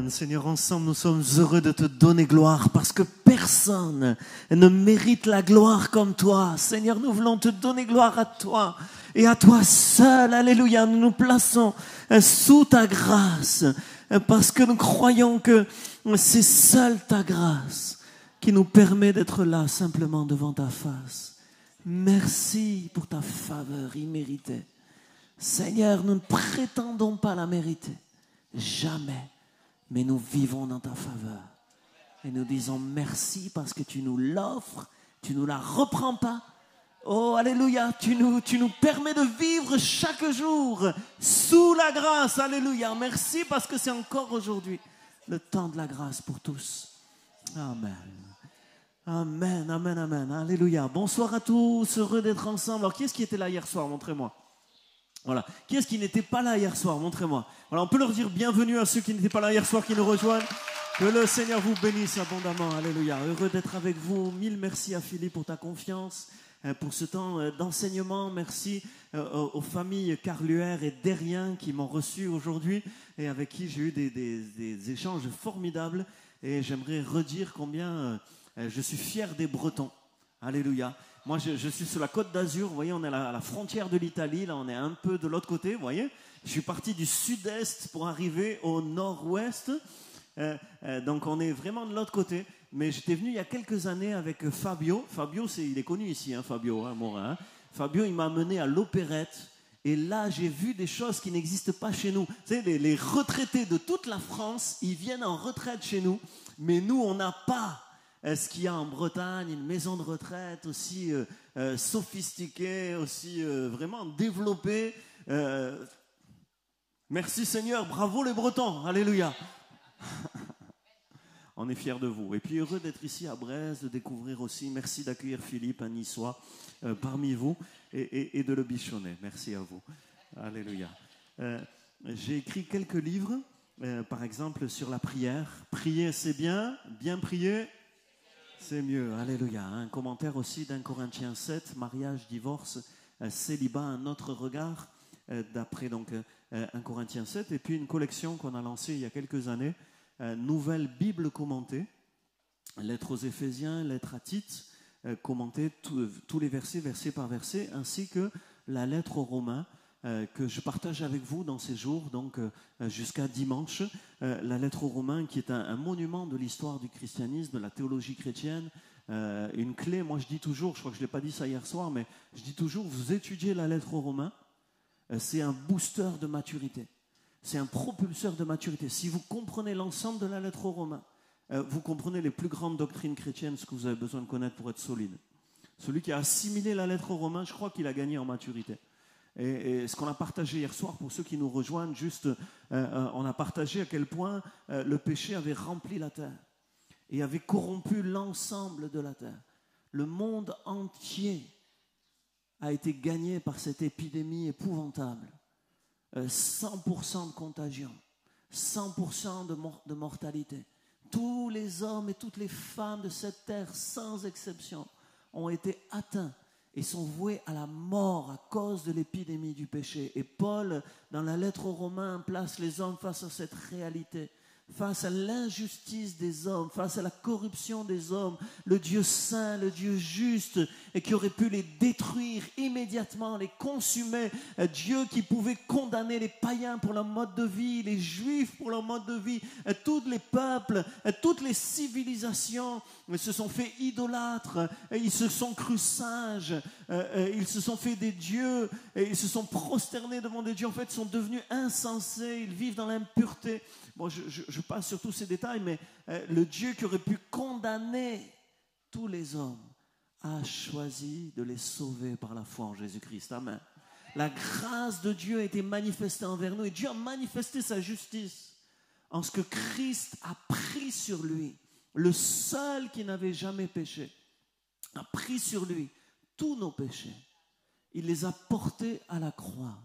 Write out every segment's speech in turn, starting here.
Amen. Seigneur, ensemble, nous sommes heureux de te donner gloire parce que personne ne mérite la gloire comme toi. Seigneur, nous voulons te donner gloire à toi et à toi seul. Alléluia. Nous nous plaçons sous ta grâce parce que nous croyons que c'est seule ta grâce qui nous permet d'être là simplement devant ta face. Merci pour ta faveur imméritée. Seigneur, nous ne prétendons pas la mériter. Jamais. Mais nous vivons dans ta faveur. Et nous disons merci parce que tu nous l'offres, tu ne nous la reprends pas. Oh, alléluia, tu nous permets de vivre chaque jour sous la grâce. Alléluia, merci parce que c'est encore aujourd'hui le temps de la grâce pour tous. Amen. Amen, amen, amen. Alléluia. Bonsoir à tous, heureux d'être ensemble. Alors, qui est-ce qui était là hier soir? Montrez-moi. Voilà. Qui est-ce qui n'était pas là hier soir? Montrez-moi. Voilà, on peut leur dire bienvenue à ceux qui n'étaient pas là hier soir, qui nous rejoignent. Que le Seigneur vous bénisse abondamment. Alléluia. Heureux d'être avec vous. Mille merci à Philippe pour ta confiance, pour ce temps d'enseignement. Merci aux familles Carluère et Derrien qui m'ont reçu aujourd'hui et avec qui j'ai eu des échanges formidables. Et j'aimerais redire combien je suis fier des Bretons. Alléluia. Moi, je suis sur la côte d'Azur. Vous voyez, on est à la frontière de l'Italie. Là, on est un peu de l'autre côté. Vous voyez, je suis parti du sud-est pour arriver au nord-ouest. Donc, on est vraiment de l'autre côté. Mais j'étais venu il y a quelques années avec Fabio. Fabio, il est connu ici, hein, Fabio, hein, Morin. Hein. Fabio, il m'a amené à l'opérette. Et là, j'ai vu des choses qui n'existent pas chez nous. Vous savez, les retraités de toute la France, ils viennent en retraite chez nous. Mais nous, on n'a pas ce qu'il y a en Bretagne, une maison de retraite aussi sophistiquée, aussi vraiment développée. Merci Seigneur, bravo les Bretons, alléluia. On est fiers de vous. Et puis heureux d'être ici à Brest, de découvrir aussi. Merci d'accueillir Philippe, un Niçois, parmi vous et de le bichonner. Merci à vous. Alléluia. J'ai écrit quelques livres, par exemple sur la prière. Prier, c'est bien. Bien prier, c'est mieux. Alléluia. Un commentaire aussi d'Un Corinthiens 7, mariage, divorce, célibat, un autre regard, d'après donc 1 Corinthiens 7. Et puis une collection qu'on a lancée il y a quelques années, Nouvelle Bible commentée, lettre aux Éphésiens, lettre à Tite, commentée tous les versets, verset par verset, ainsi que la lettre aux Romains, que je partage avec vous dans ces jours, donc jusqu'à dimanche, la lettre aux Romains qui est un monument de l'histoire du christianisme, de la théologie chrétienne, une clé. Moi je dis toujours, je crois que je ne l'ai pas dit ça hier soir, mais je dis toujours, vous étudiez la lettre aux Romains, c'est un booster de maturité, c'est un propulseur de maturité. Si vous comprenez l'ensemble de la lettre aux Romains, vous comprenez les plus grandes doctrines chrétiennes, ce que vous avez besoin de connaître pour être solide. Celui qui a assimilé la lettre aux Romains, je crois qu'il a gagné en maturité. Et ce qu'on a partagé hier soir, pour ceux qui nous rejoignent, juste, on a partagé à quel point le péché avait rempli la terre et avait corrompu l'ensemble de la terre. Le monde entier a été gagné par cette épidémie épouvantable. 100% de contagion, 100% de mortalité. Tous les hommes et toutes les femmes de cette terre, sans exception, ont été atteints et sont voués à la mort à cause de l'épidémie du péché. Et Paul, dans la lettre aux Romains, place les hommes face à cette réalité, face à l'injustice des hommes, face à la corruption des hommes, le Dieu saint, le Dieu juste, et qui aurait pu les détruire immédiatement, les consumer. Dieu qui pouvait condamner les païens pour leur mode de vie, les juifs pour leur mode de vie, tous les peuples, toutes les civilisations se sont fait idolâtres, ils se sont crus singes, ils se sont fait des dieux, et ils se sont prosternés devant des dieux. En fait, ils sont devenus insensés, ils vivent dans l'impureté. Bon, je passe sur tous ces détails, mais le Dieu qui aurait pu condamner tous les hommes a choisi de les sauver par la foi en Jésus-Christ. Amen. La grâce de Dieu a été manifestée envers nous et Dieu a manifesté sa justice en ce que Christ a pris sur lui, le seul qui n'avait jamais péché, a pris sur lui tous nos péchés. Il les a portés à la croix.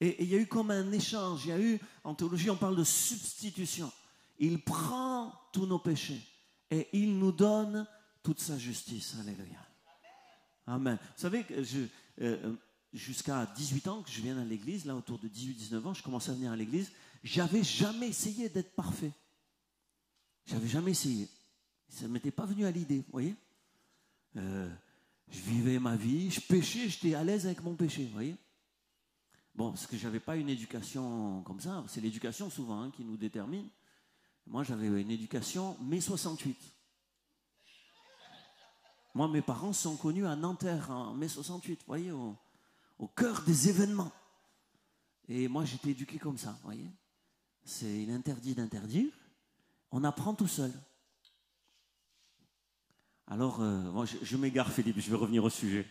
Et il y a eu comme un échange, il y a eu, en théologie on parle de substitution. Il prend tous nos péchés et il nous donne toute sa justice. Alléluia. Amen. Vous savez que jusqu'à 18 ans que je viens à l'église, là autour de 18-19 ans, je commençais à venir à l'église, j'avais jamais essayé d'être parfait. J'avais jamais essayé. Ça ne m'était pas venu à l'idée, vous voyez. Je vivais ma vie, je péchais, j'étais à l'aise avec mon péché, vous voyez. Bon, parce que je n'avais pas une éducation comme ça, c'est l'éducation souvent qui nous détermine. Moi, j'avais une éducation mai 68. Moi, mes parents sont connus à Nanterre en mai 68, vous voyez, au cœur des événements. Et moi, j'étais éduqué comme ça, vous voyez. C'est l'interdit d'interdire. On apprend tout seul. Alors, bon, je m'égare, Philippe, je vais revenir au sujet.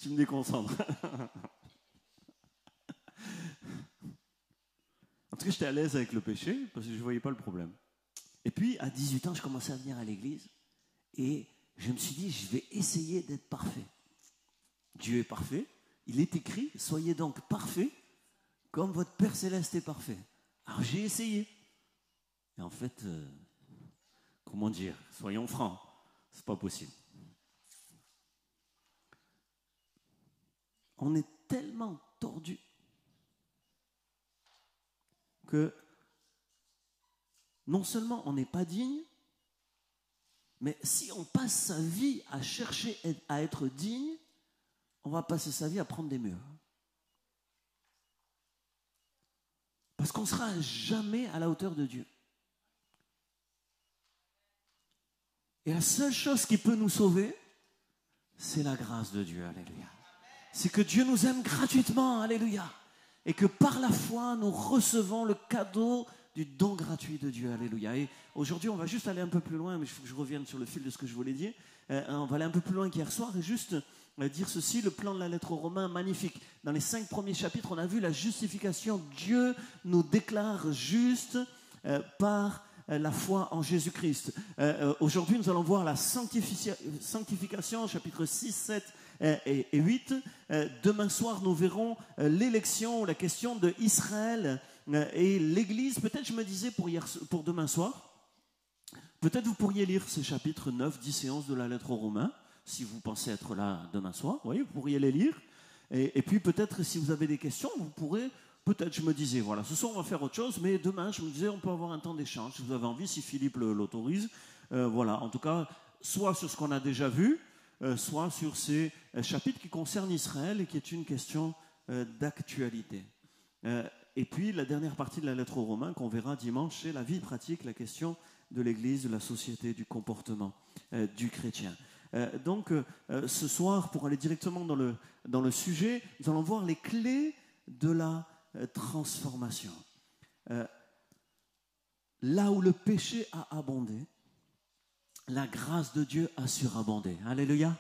Tu me déconcentres. En tout cas, j'étais à l'aise avec le péché parce que je ne voyais pas le problème. Et puis, à 18 ans, je commençais à venir à l'église et je me suis dit, je vais essayer d'être parfait. Dieu est parfait. Il est écrit, soyez donc parfaits comme votre Père Céleste est parfait. Alors, j'ai essayé. Et en fait, comment dire, soyons francs, c'est pas possible. On est tellement tordu que non seulement on n'est pas digne, mais si on passe sa vie à chercher à être digne, on va passer sa vie à prendre des murs. Parce qu'on ne sera jamais à la hauteur de Dieu. Et la seule chose qui peut nous sauver, c'est la grâce de Dieu, alléluia. C'est que Dieu nous aime gratuitement, alléluia. Et que par la foi, nous recevons le cadeau du don gratuit de Dieu, alléluia. Et aujourd'hui, on va juste aller un peu plus loin, mais il faut que je revienne sur le fil de ce que je voulais dire. On va aller un peu plus loin qu'hier soir et juste dire ceci, le plan de la lettre aux Romains, magnifique. Dans les 5 premiers chapitres, on a vu la justification. Dieu nous déclare justes par la foi en Jésus-Christ. Aujourd'hui, nous allons voir la sanctification, chapitres 6, 7 et 8. Demain soir, nous verrons l'élection, la question de Israël et l'Église. Peut-être, je me disais pour demain soir, peut-être vous pourriez lire ces chapitres 9, 10 et 11 de la lettre aux Romains, si vous pensez être là demain soir. Vous voyez, vous pourriez les lire. Et puis peut-être, si vous avez des questions, vous pourrez... Peut-être, je me disais, voilà, ce soir on va faire autre chose, mais demain, je me disais, on peut avoir un temps d'échange, si vous avez envie, si Philippe l'autorise. Voilà, en tout cas, soit sur ce qu'on a déjà vu, soit sur ces chapitres qui concernent Israël et qui est une question d'actualité. Et puis, la dernière partie de la lettre aux Romains qu'on verra dimanche, c'est la vie pratique, la question de l'Église, de la société, du comportement du chrétien. Donc, ce soir, pour aller directement dans le sujet, nous allons voir les clés de la transformation. Là où le péché a abondé, la grâce de Dieu a surabondé. Alléluia.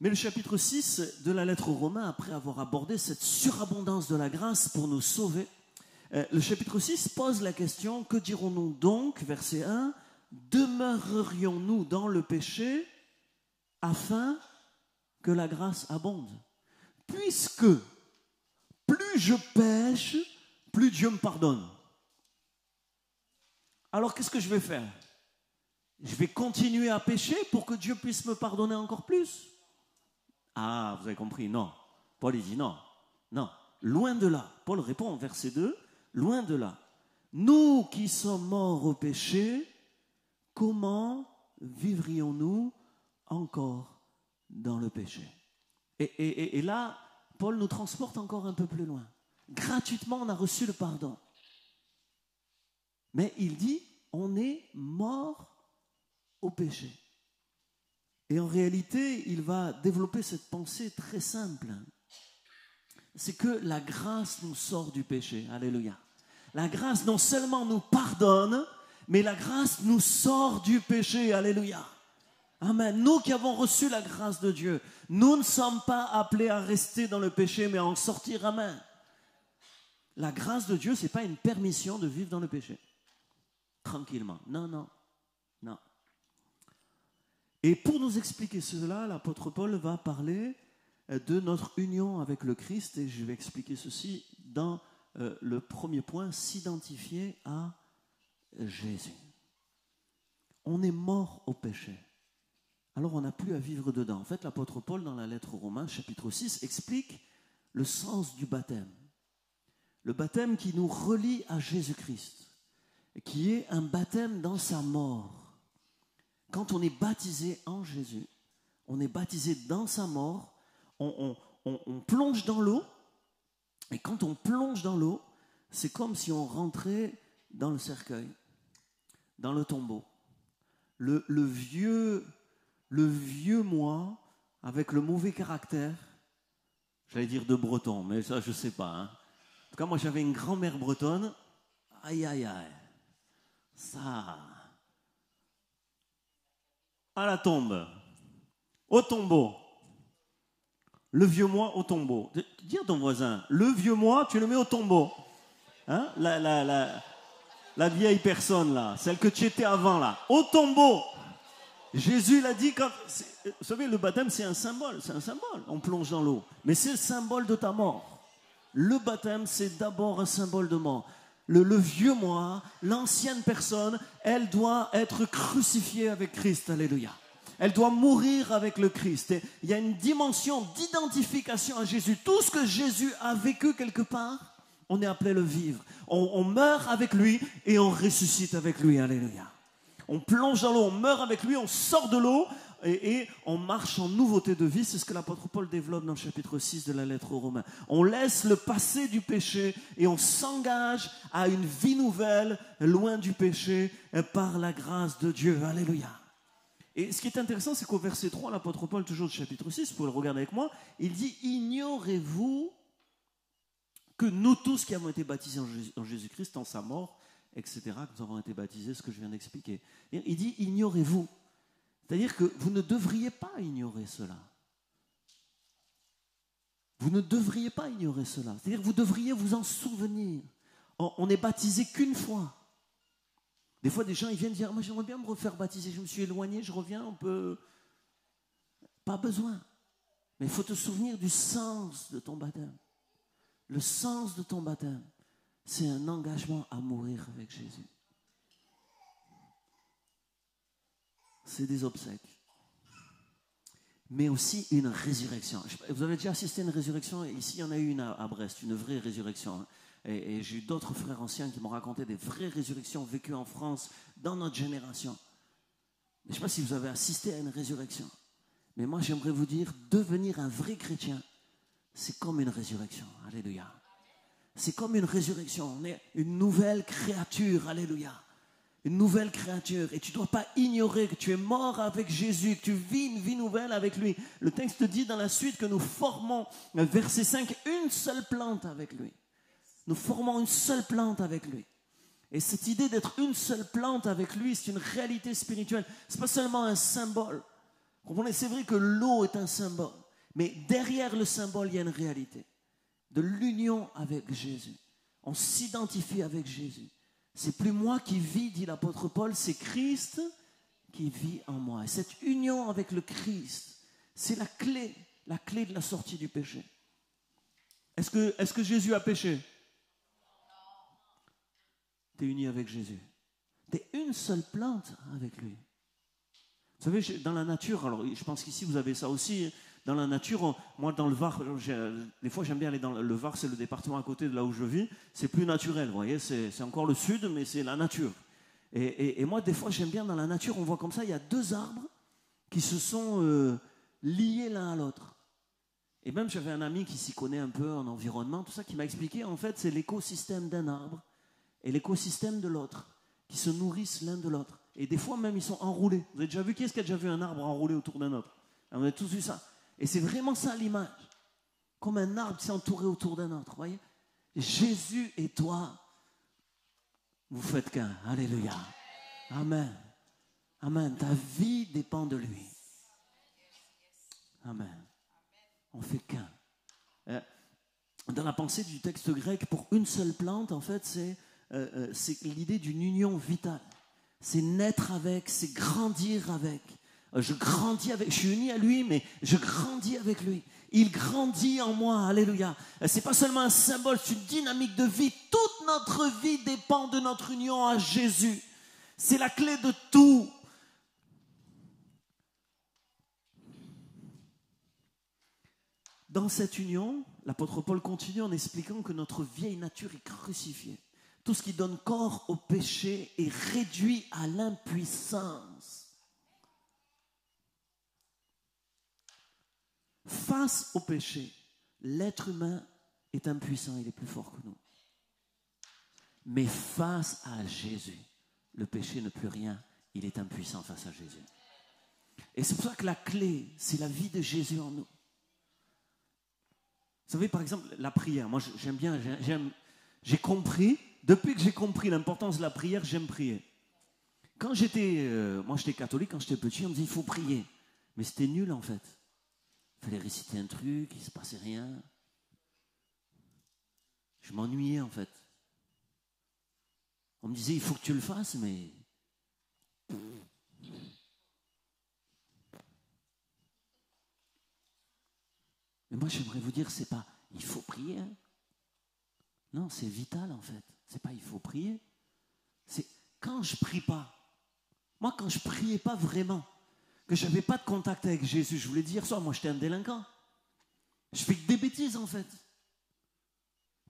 Mais le chapitre 6 de la lettre aux Romains, après avoir abordé cette surabondance de la grâce pour nous sauver, le chapitre 6 pose la question, que dirons-nous donc, verset 1, demeurerions-nous dans le péché afin que la grâce abonde? Puisque plus je pêche, plus Dieu me pardonne. Alors qu'est-ce que je vais faire? Je vais continuer à pécher pour que Dieu puisse me pardonner encore plus? Ah, vous avez compris, non. Paul il dit non, non, loin de là. Paul répond, verset 2, loin de là. Nous qui sommes morts au péché, comment vivrions-nous encore dans le péché? Et là, Paul nous transporte encore un peu plus loin. Gratuitement, on a reçu le pardon. Mais il dit, on est mort au péché. Et en réalité, il va développer cette pensée très simple. C'est que la grâce nous sort du péché. Alléluia. La grâce non seulement nous pardonne, mais la grâce nous sort du péché. Alléluia. Amen. Nous qui avons reçu la grâce de Dieu, nous ne sommes pas appelés à rester dans le péché, mais à en sortir. Amen. La grâce de Dieu, ce n'est pas une permission de vivre dans le péché. Tranquillement. Non, non, non. Et pour nous expliquer cela, l'apôtre Paul va parler de notre union avec le Christ, et je vais expliquer ceci dans le premier point, s'identifier à Jésus. On est mort au péché. Alors on n'a plus à vivre dedans. En fait, l'apôtre Paul, dans la lettre aux Romains, chapitre 6, explique le sens du baptême. Le baptême qui nous relie à Jésus-Christ, qui est un baptême dans sa mort. Quand on est baptisé en Jésus, on est baptisé dans sa mort, on plonge dans l'eau, et quand on plonge dans l'eau, c'est comme si on rentrait dans le cercueil, dans le tombeau. Le vieux moi, avec le mauvais caractère, j'allais dire de breton, mais ça je ne sais pas. Hein. En tout cas, moi j'avais une grand-mère bretonne, aïe aïe aïe, ça, à la tombe, au tombeau. Le vieux moi au tombeau. Dis à ton voisin, le vieux moi, tu le mets au tombeau. Hein? La vieille personne là, celle que tu étais avant là, au tombeau. Jésus l'a dit quand... Vous savez, le baptême c'est un symbole. On plonge dans l'eau. Mais c'est le symbole de ta mort. Le baptême c'est d'abord un symbole de mort. Le vieux moi, l'ancienne personne, elle doit être crucifiée avec Christ. Alléluia. Elle doit mourir avec le Christ. Et il y a une dimension d'identification à Jésus. Tout ce que Jésus a vécu quelque part, on est appelé à le vivre. On meurt avec lui et on ressuscite avec lui. Alléluia. On plonge dans l'eau, on meurt avec lui, on sort de l'eau et on marche en nouveauté de vie. C'est ce que l'apôtre Paul développe dans le chapitre 6 de la lettre aux Romains. On laisse le passé du péché et on s'engage à une vie nouvelle, loin du péché, par la grâce de Dieu. Alléluia. Et ce qui est intéressant, c'est qu'au verset 3, l'apôtre Paul, toujours du chapitre 6, vous pouvez le regarder avec moi, il dit « Ignorez-vous que nous tous qui avons été baptisés en Jésus-Christ, en sa mort, etc., que nous avons été baptisés, ce que je viens d'expliquer. » Il dit « Ignorez-vous ». C'est-à-dire que vous ne devriez pas ignorer cela. Vous ne devriez pas ignorer cela. C'est-à-dire que vous devriez vous en souvenir. On n'est baptisé qu'une fois. Des fois, des gens ils viennent dire « Moi, j'aimerais bien me refaire baptiser. Je me suis éloigné, je reviens, on peut... » Pas besoin. Mais il faut te souvenir du sens de ton baptême. Le sens de ton baptême, c'est un engagement à mourir avec Jésus. C'est des obsèques. Mais aussi une résurrection. Vous avez déjà assisté à une résurrection? Ici, il y en a eu une à Brest, une vraie résurrection. Et j'ai eu d'autres frères anciens qui m'ont raconté des vraies résurrections vécues en France dans notre génération. Je ne sais pas si vous avez assisté à une résurrection. Mais moi, j'aimerais vous dire, devenir un vrai chrétien, c'est comme une résurrection. Alléluia. C'est comme une résurrection. On est une nouvelle créature. Alléluia. Une nouvelle créature. Et tu ne dois pas ignorer que tu es mort avec Jésus, que tu vis une vie nouvelle avec lui. Le texte dit dans la suite que nous formons, verset 5, une seule plante avec lui. Nous formons une seule plante avec lui. Et cette idée d'être une seule plante avec lui, c'est une réalité spirituelle. Ce n'est pas seulement un symbole. Comprenez, c'est vrai que l'eau est un symbole. Mais derrière le symbole, il y a une réalité. De l'union avec Jésus. On s'identifie avec Jésus. C'est plus moi qui vis, dit l'apôtre Paul, c'est Christ qui vit en moi. Et cette union avec le Christ, c'est la clé de la sortie du péché. Est-ce que Jésus a péché? Tu es uni avec Jésus. Tu es une seule plante avec lui. Vous savez, dans la nature, alors je pense qu'ici vous avez ça aussi, dans la nature, moi dans le Var, des fois j'aime bien aller dans le Var, c'est le département à côté de là où je vis, c'est plus naturel, vous voyez, c'est encore le sud, mais c'est la nature. Et moi des fois j'aime bien dans la nature, on voit comme ça, il y a deux arbres qui se sont liés l'un à l'autre. Et même j'avais un ami qui s'y connaît un peu en environnement, tout ça, qui m'a expliqué, en fait c'est l'écosystème d'un arbre et l'écosystème de l'autre, qui se nourrissent l'un de l'autre. Et des fois même ils sont enroulés. Vous avez déjà vu, qui est-ce qui a déjà vu un arbre enroulé autour d'un autre? On a tous vu ça. Et c'est vraiment ça l'image. Comme un arbre qui s'est entouré autour d'un autre. Voyez? Jésus et toi, vous faites qu'un. Alléluia. Amen. Amen. Ta vie dépend de lui. Amen. On fait qu'un. Dans la pensée du texte grec, pour une seule plante, en fait, c'est l'idée d'une union vitale. C'est naître avec, c'est grandir avec. Je grandis avec, je suis uni à lui, mais je grandis avec lui. Il grandit en moi, alléluia. C'est pas seulement un symbole, c'est une dynamique de vie. Toute notre vie dépend de notre union à Jésus. C'est la clé de tout. Dans cette union, l'apôtre Paul continue en expliquant que notre vieille nature est crucifiée. Tout ce qui donne corps au péché est réduit à l'impuissance. Face au péché, l'être humain est impuissant, il est plus fort que nous. Mais face à Jésus, le péché n'est plus rien, il est impuissant face à Jésus. Et c'est pour ça que la clé, c'est la vie de Jésus en nous. Vous savez, par exemple, la prière, moi j'aime bien, j'ai compris, depuis que j'ai compris l'importance de la prière, j'aime prier. Quand moi j'étais catholique, quand j'étais petit, on me disait il faut prier. Mais c'était nul en fait. Il fallait réciter un truc, il ne se passait rien. Je m'ennuyais en fait. On me disait il faut que tu le fasses, mais... Mais moi, j'aimerais vous dire, c'est pas il faut prier. Hein. Non, c'est vital en fait. C'est pas il faut prier. C'est quand je prie pas. Moi, quand je priais pas vraiment, que j'avais pas de contact avec Jésus, je voulais dire, moi, j'étais un délinquant. Je fais que des bêtises en fait.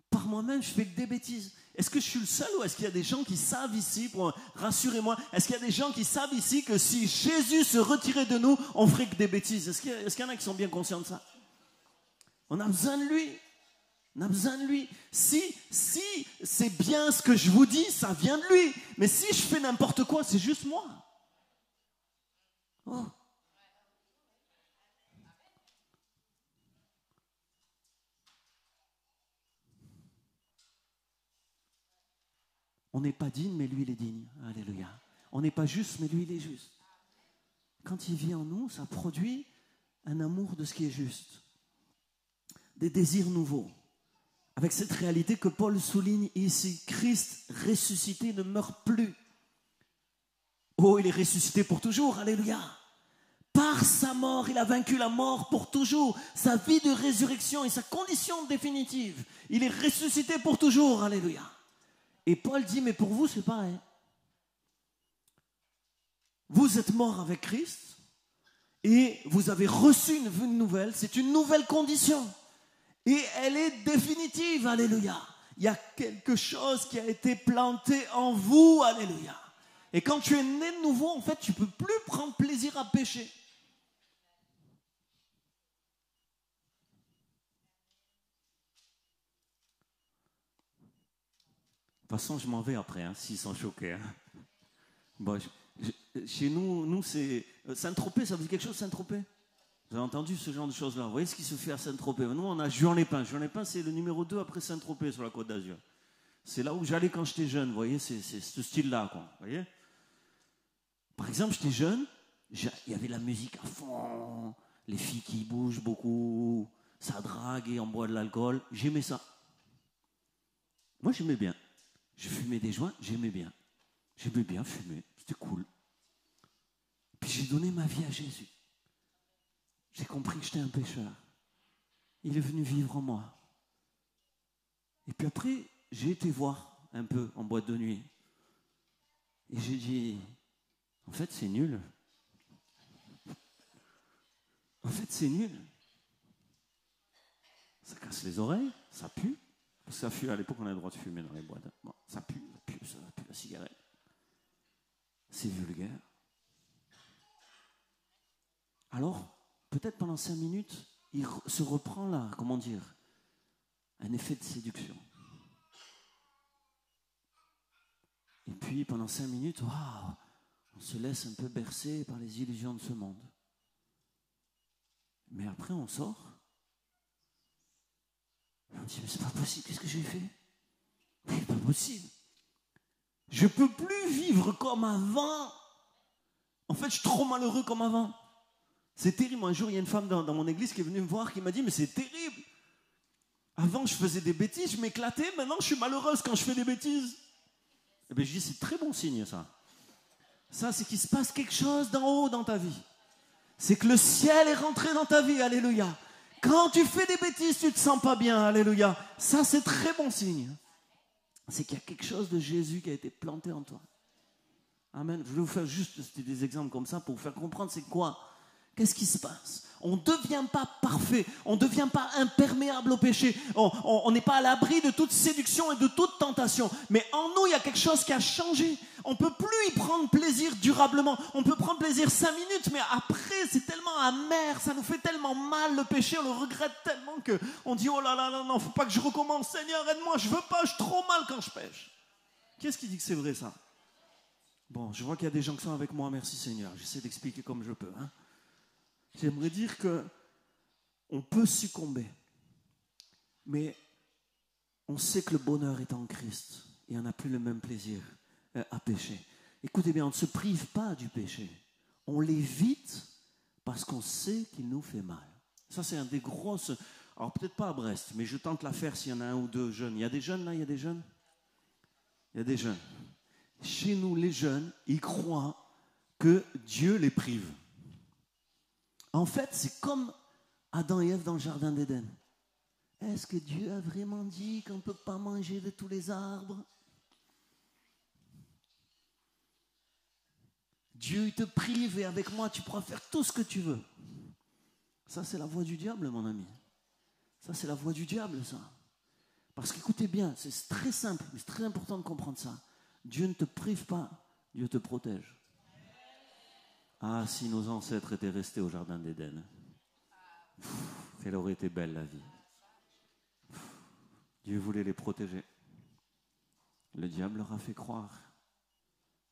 Par moi-même, je fais que des bêtises. Est-ce que je suis le seul ou est-ce qu'il y a des gens qui savent ici, rassurez-moi, est-ce qu'il y a des gens qui savent ici que si Jésus se retirait de nous, on ferait que des bêtises? Est-ce qu'il y en a qui sont bien conscients de ça? On a besoin de lui. On a besoin de lui. Si c'est bien ce que je vous dis, ça vient de lui. Mais si je fais n'importe quoi, c'est juste moi. Oh. On n'est pas digne, mais lui, il est digne. Alléluia. On n'est pas juste, mais lui, il est juste. Quand il vit en nous, ça produit un amour de ce qui est juste. Des désirs nouveaux. Avec cette réalité que Paul souligne ici. Christ ressuscité ne meurt plus. Oh, il est ressuscité pour toujours. Alléluia. Par sa mort, il a vaincu la mort pour toujours. Sa vie de résurrection et sa condition définitive. Il est ressuscité pour toujours. Alléluia. Et Paul dit, mais pour vous, c'est pareil. Vous êtes mort avec Christ et vous avez reçu une vue nouvelle. C'est une nouvelle condition. Et elle est définitive. Alléluia. Il y a quelque chose qui a été planté en vous. Alléluia. Et quand tu es né de nouveau, en fait, tu ne peux plus prendre plaisir à pécher. De toute façon, je m'en vais après, s'ils sont choqués. Bon, chez nous, c'est... Saint-Tropez, ça vous dit quelque chose, Saint-Tropez? Vous avez entendu ce genre de choses-là? Vous voyez ce qui se fait à Saint-Tropez? Nous, on a Juan-les-Pins. Juan-les-Pins, c'est le numéro 2 après Saint-Tropez sur la Côte d'Azur. C'est là où j'allais quand j'étais jeune, vous voyez, c'est ce style-là, quoi. Vous voyez? Par exemple, j'étais jeune, il y avait la musique à fond, les filles qui bougent beaucoup, ça drague et on boit de l'alcool. J'aimais ça. Moi, j'aimais bien. Je fumais des joints, j'aimais bien. J'aimais bien fumer, c'était cool. Puis j'ai donné ma vie à Jésus. J'ai compris que j'étais un pécheur. Il est venu vivre en moi. Et puis après, j'ai été voir un peu en boîte de nuit. Et j'ai dit, en fait, c'est nul. En fait, c'est nul. Ça casse les oreilles, ça pue. Parce que ça pue, à l'époque, on a le droit de fumer dans les boîtes. Bon, ça pue la cigarette. C'est vulgaire. Alors, peut-être pendant 5 minutes, il se reprend là, comment dire, un effet de séduction. Et puis, pendant 5 minutes, waouh, on se laisse un peu bercer par les illusions de ce monde. Mais après, on sort. Et on dit, mais c'est pas possible, qu'est-ce que j'ai fait? C'est pas possible. Je ne peux plus vivre comme avant. En fait, je suis trop malheureux comme avant. C'est terrible. Un jour, il y a une femme dans mon église qui est venue me voir, qui m'a dit, mais c'est terrible. Avant, je faisais des bêtises, je m'éclatais. Maintenant, je suis malheureuse quand je fais des bêtises. Eh bien, je dis, c'est très bon signe, ça. Ça, c'est qu'il se passe quelque chose d'en haut dans ta vie. C'est que le ciel est rentré dans ta vie. Alléluia. Quand tu fais des bêtises, tu ne te sens pas bien. Alléluia. Ça, c'est très bon signe. C'est qu'il y a quelque chose de Jésus qui a été planté en toi. Amen. Je vais vous faire juste des exemples comme ça pour vous faire comprendre c'est quoi. Qu'est-ce qui se passe? On ne devient pas parfait, on ne devient pas imperméable au péché, on n'est pas à l'abri de toute séduction et de toute tentation. Mais en nous, il y a quelque chose qui a changé. On ne peut plus y prendre plaisir durablement. On peut prendre plaisir 5 minutes, mais après, c'est tellement amer, ça nous fait tellement mal le péché, on le regrette tellement qu'on dit « Oh là là, non, faut pas que je recommence, Seigneur, aide-moi, je veux pas, je suis trop mal quand je pêche. » Qu'est-ce qui dit que c'est vrai ça? Bon, je vois qu'il y a des gens qui sont avec moi, merci Seigneur, j'essaie d'expliquer comme je peux. J'aimerais dire qu'on peut succomber, mais on sait que le bonheur est en Christ et on n'a plus le même plaisir à pécher. Écoutez bien, on ne se prive pas du péché, on l'évite parce qu'on sait qu'il nous fait mal. Ça, c'est un des grosses... Alors, peut-être pas à Brest, mais je tente l'affaire s'il y en a un ou deux jeunes. Il y a des jeunes là, il y a des jeunes? Il y a des jeunes. Chez nous, les jeunes, ils croient que Dieu les prive. En fait, c'est comme Adam et Ève dans le jardin d'Éden. Est-ce que Dieu a vraiment dit qu'on ne peut pas manger de tous les arbres? Dieu, il te prive et avec moi, tu pourras faire tout ce que tu veux. Ça, c'est la voie du diable, mon ami. Ça, c'est la voie du diable, ça. Parce qu'écoutez bien, c'est très simple, mais c'est très important de comprendre ça. Dieu ne te prive pas, Dieu te protège. Ah, si nos ancêtres étaient restés au jardin d'Éden, quelle aurait été belle la vie. Dieu voulait les protéger. Le diable leur a fait croire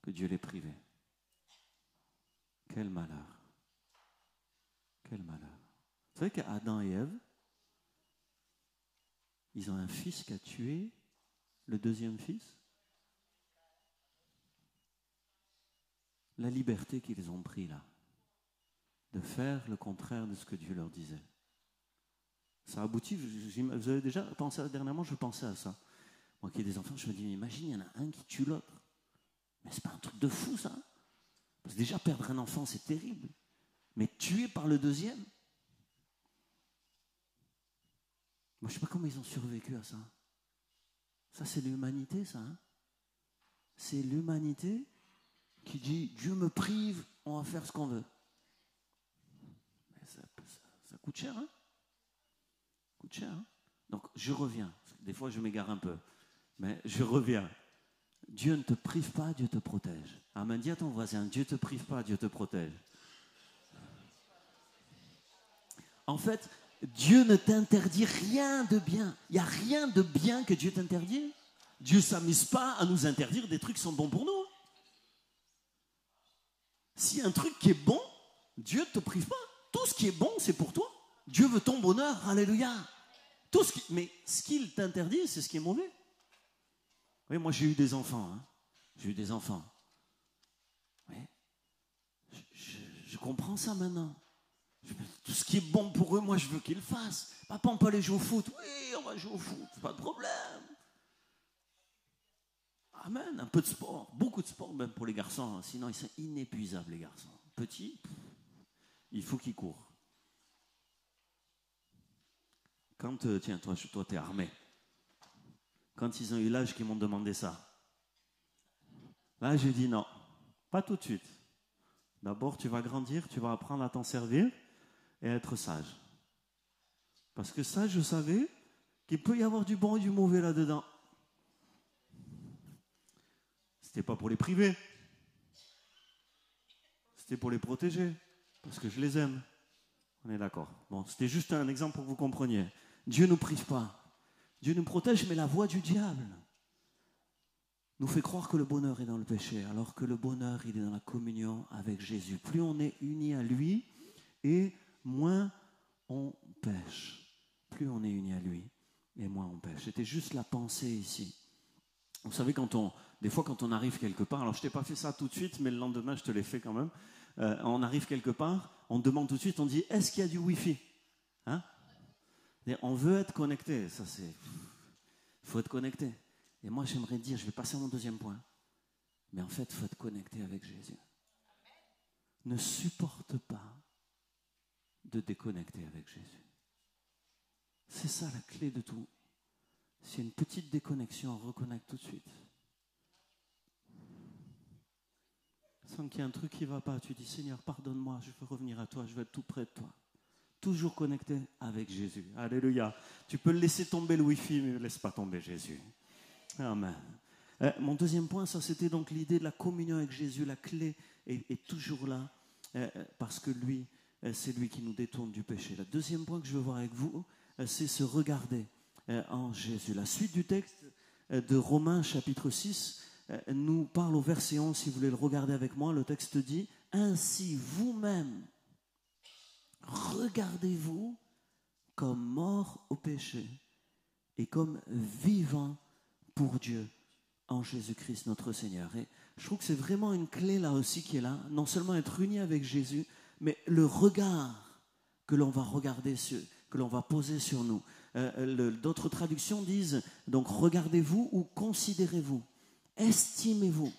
que Dieu les privait. Quel malheur. Quel malheur. Vous savez qu'Adam et Ève, ils ont un fils qui a tué le deuxième fils. La liberté qu'ils ont pris là, de faire le contraire de ce que Dieu leur disait. Ça aboutit, vous avez déjà pensé dernièrement, je pensais à ça. Moi qui ai des enfants, je me dis, imagine, il y en a un qui tue l'autre. Mais c'est pas un truc de fou ça. Parce que déjà perdre un enfant, c'est terrible. Mais tuer par le deuxième, moi je sais pas comment ils ont survécu à ça. Ça c'est l'humanité ça. C'est l'humanité qui dit, Dieu me prive, on va faire ce qu'on veut. Mais ça coûte cher, hein? Ça coûte cher, hein? Donc je reviens. Des fois je m'égare un peu. Mais je reviens. Dieu ne te prive pas, Dieu te protège. Amen. Dis à ton voisin, Dieu ne te prive pas, Dieu te protège. En fait, Dieu ne t'interdit rien de bien. Il n'y a rien de bien que Dieu t'interdit. Dieu ne s'amuse pas à nous interdire des trucs qui sont bons pour nous. Si un truc qui est bon, Dieu ne te prive pas. Tout ce qui est bon, c'est pour toi. Dieu veut ton bonheur. Alléluia. Mais ce qu'il t'interdit, c'est ce qui est mauvais. Oui, moi j'ai eu des enfants. J'ai eu des enfants. Oui. Je comprends ça maintenant. Tout ce qui est bon pour eux, moi je veux qu'ils le fassent. Papa, on peut aller jouer au foot. Oui, on va jouer au foot, pas de problème. Amen, un peu de sport, beaucoup de sport même pour les garçons. Sinon ils sont inépuisables les garçons. Petits, il faut qu'ils courent. Quand, tiens, toi t'es armé. Quand ils ont eu l'âge qu'ils m'ont demandé ça, là j'ai dit non, pas tout de suite. D'abord tu vas grandir, tu vas apprendre à t'en servir et à être sage. Parce que ça, je savais qu'il peut y avoir du bon et du mauvais là-dedans. C'était pas pour les priver. C'était pour les protéger. Parce que je les aime. On est d'accord. Bon, c'était juste un exemple pour que vous compreniez. Dieu ne nous prive pas. Dieu nous protège, mais la voie du diable nous fait croire que le bonheur est dans le péché, alors que le bonheur, il est dans la communion avec Jésus. Plus on est unis à lui, et moins on pêche. Plus on est unis à lui, et moins on pêche. C'était juste la pensée ici. Vous savez, des fois quand on arrive quelque part, alors je ne t'ai pas fait ça tout de suite, mais le lendemain je te l'ai fait quand même, on arrive quelque part, on demande tout de suite, on dit, est-ce qu'il y a du Wi-Fi? Hein? On veut être connecté, ça c'est... Il faut être connecté. Et moi j'aimerais dire, je vais passer à mon deuxième point, mais en fait il faut être connecté avec Jésus. Ne supporte pas de déconnecter avec Jésus. C'est ça la clé de tout. S'il y a une petite déconnexion, on reconnecte tout de suite. Sans qu'il y ait un truc qui ne va pas, tu dis, Seigneur, pardonne-moi, je veux revenir à toi, je veux être tout près de toi. toujours connecté avec Jésus. Alléluia. Tu peux laisser tomber le Wi-Fi, mais ne laisse pas tomber Jésus. Amen. Mon deuxième point, ça c'était donc l'idée de la communion avec Jésus. La clé est toujours là, parce que lui, c'est lui qui nous détourne du péché. Le deuxième point que je veux voir avec vous, c'est se regarder en Jésus. La suite du texte de Romains chapitre 6 nous parle au verset 11, si vous voulez le regarder avec moi. Le texte dit « Ainsi vous-même, regardez-vous comme morts au péché et comme vivants pour Dieu en Jésus-Christ notre Seigneur. » Et je trouve que c'est vraiment une clé là aussi qui est là, non seulement être uni avec Jésus, mais le regard que l'on va regarder, que l'on va poser sur nous. D'autres traductions disent, donc regardez-vous ou considérez-vous, estimez-vous.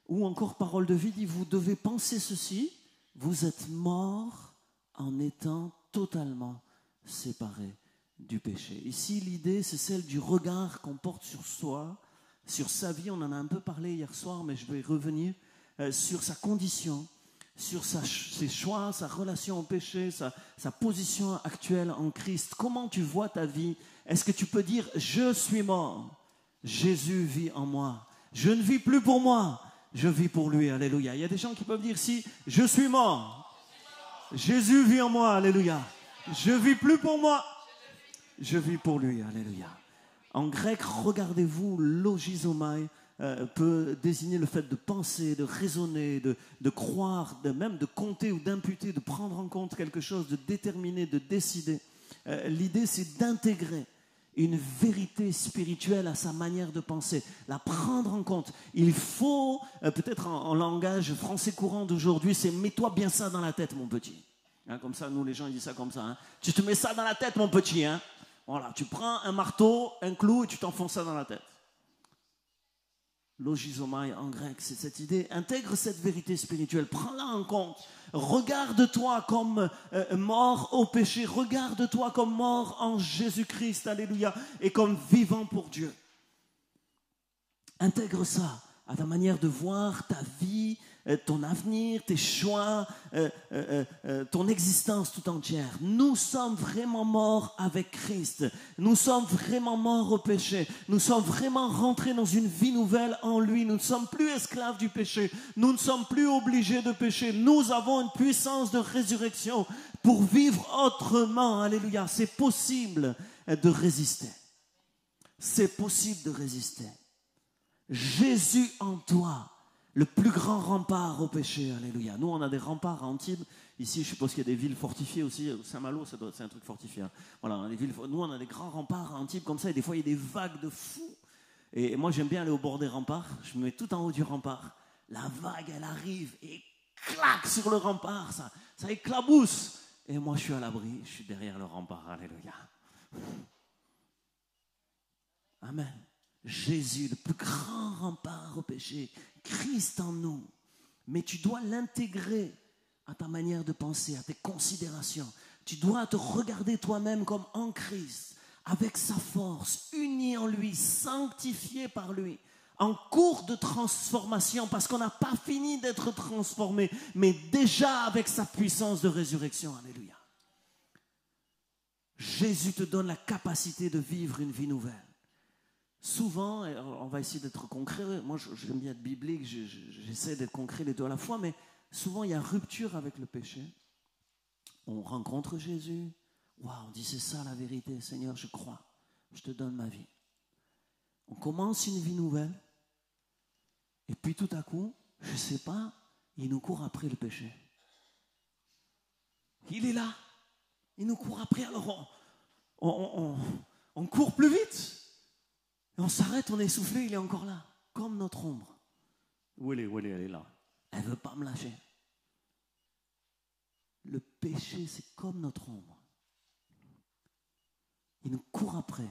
Ou encore Parole de vie dit, vous devez penser ceci, vous êtes morts en étant totalement séparés du péché. Ici, l'idée, c'est celle du regard qu'on porte sur soi, sur sa vie. On en a un peu parlé hier soir, mais je vais revenir sur sa condition, sur ses choix, sa relation au péché, sa position actuelle en Christ. Comment tu vois ta vie? Est-ce que tu peux dire, je suis mort, Jésus vit en moi. Je ne vis plus pour moi, je vis pour lui. Alléluia. Il y a des gens qui peuvent dire, si je suis mort, Jésus vit en moi. Alléluia. Je ne vis plus pour moi, je vis pour lui. Alléluia. En grec, regardez-vous, logizomai, peut désigner le fait de penser, de raisonner, de croire, même de compter ou d'imputer, de prendre en compte quelque chose, de déterminer, de décider. L'idée, c'est d'intégrer une vérité spirituelle à sa manière de penser, la prendre en compte. Il faut, peut-être en langage français courant d'aujourd'hui, c'est « mets-toi bien ça dans la tête, mon petit ». Hein, comme ça, nous, les gens, ils disent ça comme ça. Hein. Tu te mets ça dans la tête, mon petit. Hein. Voilà, tu prends un marteau, un clou et tu t'enfonces ça dans la tête. Logizomai en grec, c'est cette idée. Intègre cette vérité spirituelle, prends-la en compte. Regarde-toi comme mort au péché. Regarde-toi comme mort en Jésus-Christ, alléluia, et comme vivant pour Dieu. Intègre ça à ta manière de voir ta vie, ton avenir, tes choix, ton existence tout entière. Nous sommes vraiment morts avec Christ. Nous sommes vraiment morts au péché. Nous sommes vraiment rentrés dans une vie nouvelle en lui. Nous ne sommes plus esclaves du péché. Nous ne sommes plus obligés de pécher. Nous avons une puissance de résurrection pour vivre autrement. Alléluia. C'est possible de résister. C'est possible de résister. Jésus en toi, le plus grand rempart au péché, alléluia. Nous, on a des remparts à Antibes. Ici, je suppose qu'il y a des villes fortifiées aussi. Saint-Malo, c'est un truc fortifié. Hein. Voilà, nous, on a des grands remparts à Antibes comme ça, et des fois, il y a des vagues de fous. Et moi, j'aime bien aller au bord des remparts. Je me mets tout en haut du rempart. La vague, elle arrive et claque sur le rempart. Ça éclabousse. Et moi, je suis à l'abri. Je suis derrière le rempart. Alléluia. Amen. Jésus, le plus grand rempart au péché, Christ en nous. Mais tu dois l'intégrer à ta manière de penser, à tes considérations. Tu dois te regarder toi-même comme en Christ, avec sa force, uni en lui, sanctifié par lui, en cours de transformation, parce qu'on n'a pas fini d'être transformé, mais déjà avec sa puissance de résurrection. Alléluia. Jésus te donne la capacité de vivre une vie nouvelle. Souvent, on va essayer d'être concret, moi j'aime bien être biblique, j'essaie d'être concret les deux à la fois, mais souvent il y a rupture avec le péché. On rencontre Jésus, waouh, on dit c'est ça la vérité, Seigneur, je crois, je te donne ma vie. On commence une vie nouvelle, et puis tout à coup, je ne sais pas, il nous court après le péché. Il est là, il nous court après, alors on court plus vite. Et on s'arrête, on est essoufflé, il est encore là, comme notre ombre. Où elle est, elle est là. Elle ne veut pas me lâcher. Le péché, c'est comme notre ombre. Il nous court après.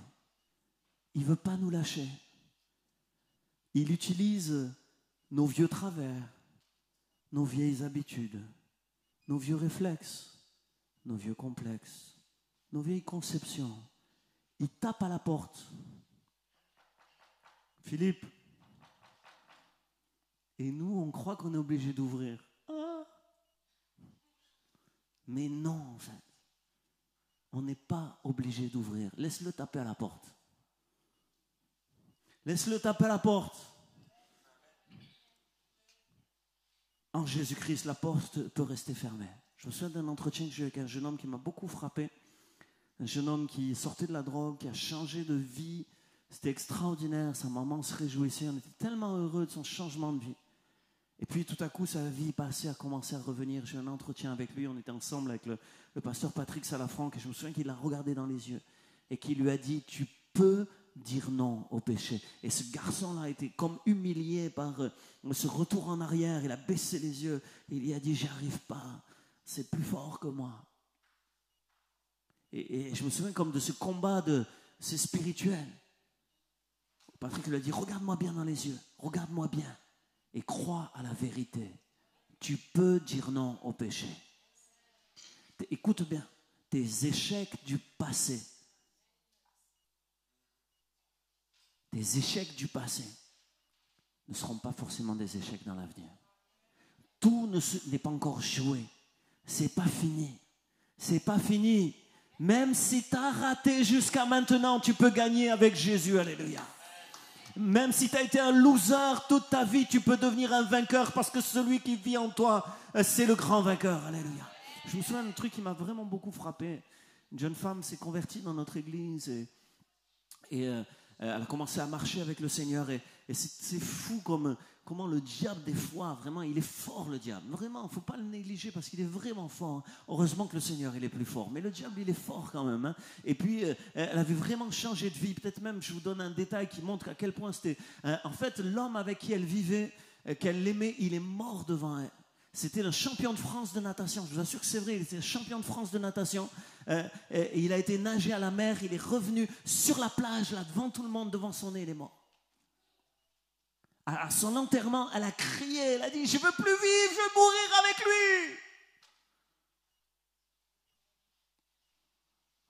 Il ne veut pas nous lâcher. Il utilise nos vieux travers, nos vieilles habitudes, nos vieux réflexes, nos vieux complexes, nos vieilles conceptions. Il tape à la porte. Philippe. Et nous, on croit qu'on est obligé d'ouvrir. Ah. Mais non, en fait. on n'est pas obligé d'ouvrir. Laisse-le taper à la porte. Laisse-le taper à la porte. En Jésus-Christ, la porte peut rester fermée. Je me souviens d'un entretien que j'ai eu avec un jeune homme qui m'a beaucoup frappé. Un jeune homme qui sortait de la drogue, qui a changé de vie. C'était extraordinaire. Sa maman se réjouissait. On était tellement heureux de son changement de vie. Et puis tout à coup, sa vie passée a commencé à revenir. J'ai eu un entretien avec lui. On était ensemble avec le pasteur Patrick Salafranc. Et je me souviens qu'il l'a regardé dans les yeux. Et qu'il lui a dit, tu peux dire non au péché. Et ce garçon-là a été comme humilié par ce retour en arrière. Il a baissé les yeux. Et il lui a dit, j'y arrive pas. C'est plus fort que moi. Et je me souviens comme de ce combat, c'est spirituel. Patrick lui a dit, regarde-moi bien dans les yeux, regarde-moi bien et crois à la vérité. Tu peux dire non au péché. Écoute bien, tes échecs du passé, ne seront pas forcément des échecs dans l'avenir. Tout n'est pas encore joué. C'est pas fini. C'est pas fini. Même si tu as raté jusqu'à maintenant, tu peux gagner avec Jésus. Alléluia. Même si tu as été un loser toute ta vie, tu peux devenir un vainqueur parce que celui qui vit en toi, c'est le grand vainqueur. Alléluia. Je me souviens d'un truc qui m'a vraiment beaucoup frappé. Une jeune femme s'est convertie dans notre église et elle a commencé à marcher avec le Seigneur. Et c'est fou comment le diable, des fois, vraiment, il est fort, le diable. Vraiment, il ne faut pas le négliger parce qu'il est vraiment fort. Heureusement que le Seigneur, il est plus fort. Mais le diable, il est fort quand même. Hein. Et puis, elle avait vraiment changé de vie. Peut-être même, je vous donne un détail qui montre à quel point c'était... en fait, l'homme avec qui elle vivait, qu'elle l'aimait, il est mort devant elle. C'était le champion de France de natation. Je vous assure que c'est vrai, il était champion de France de natation. Et il a été nager à la mer. Il est revenu sur la plage, là, devant tout le monde, devant son nez, il est mort. À son enterrement, elle a crié, elle a dit, je ne veux plus vivre, je veux mourir avec lui.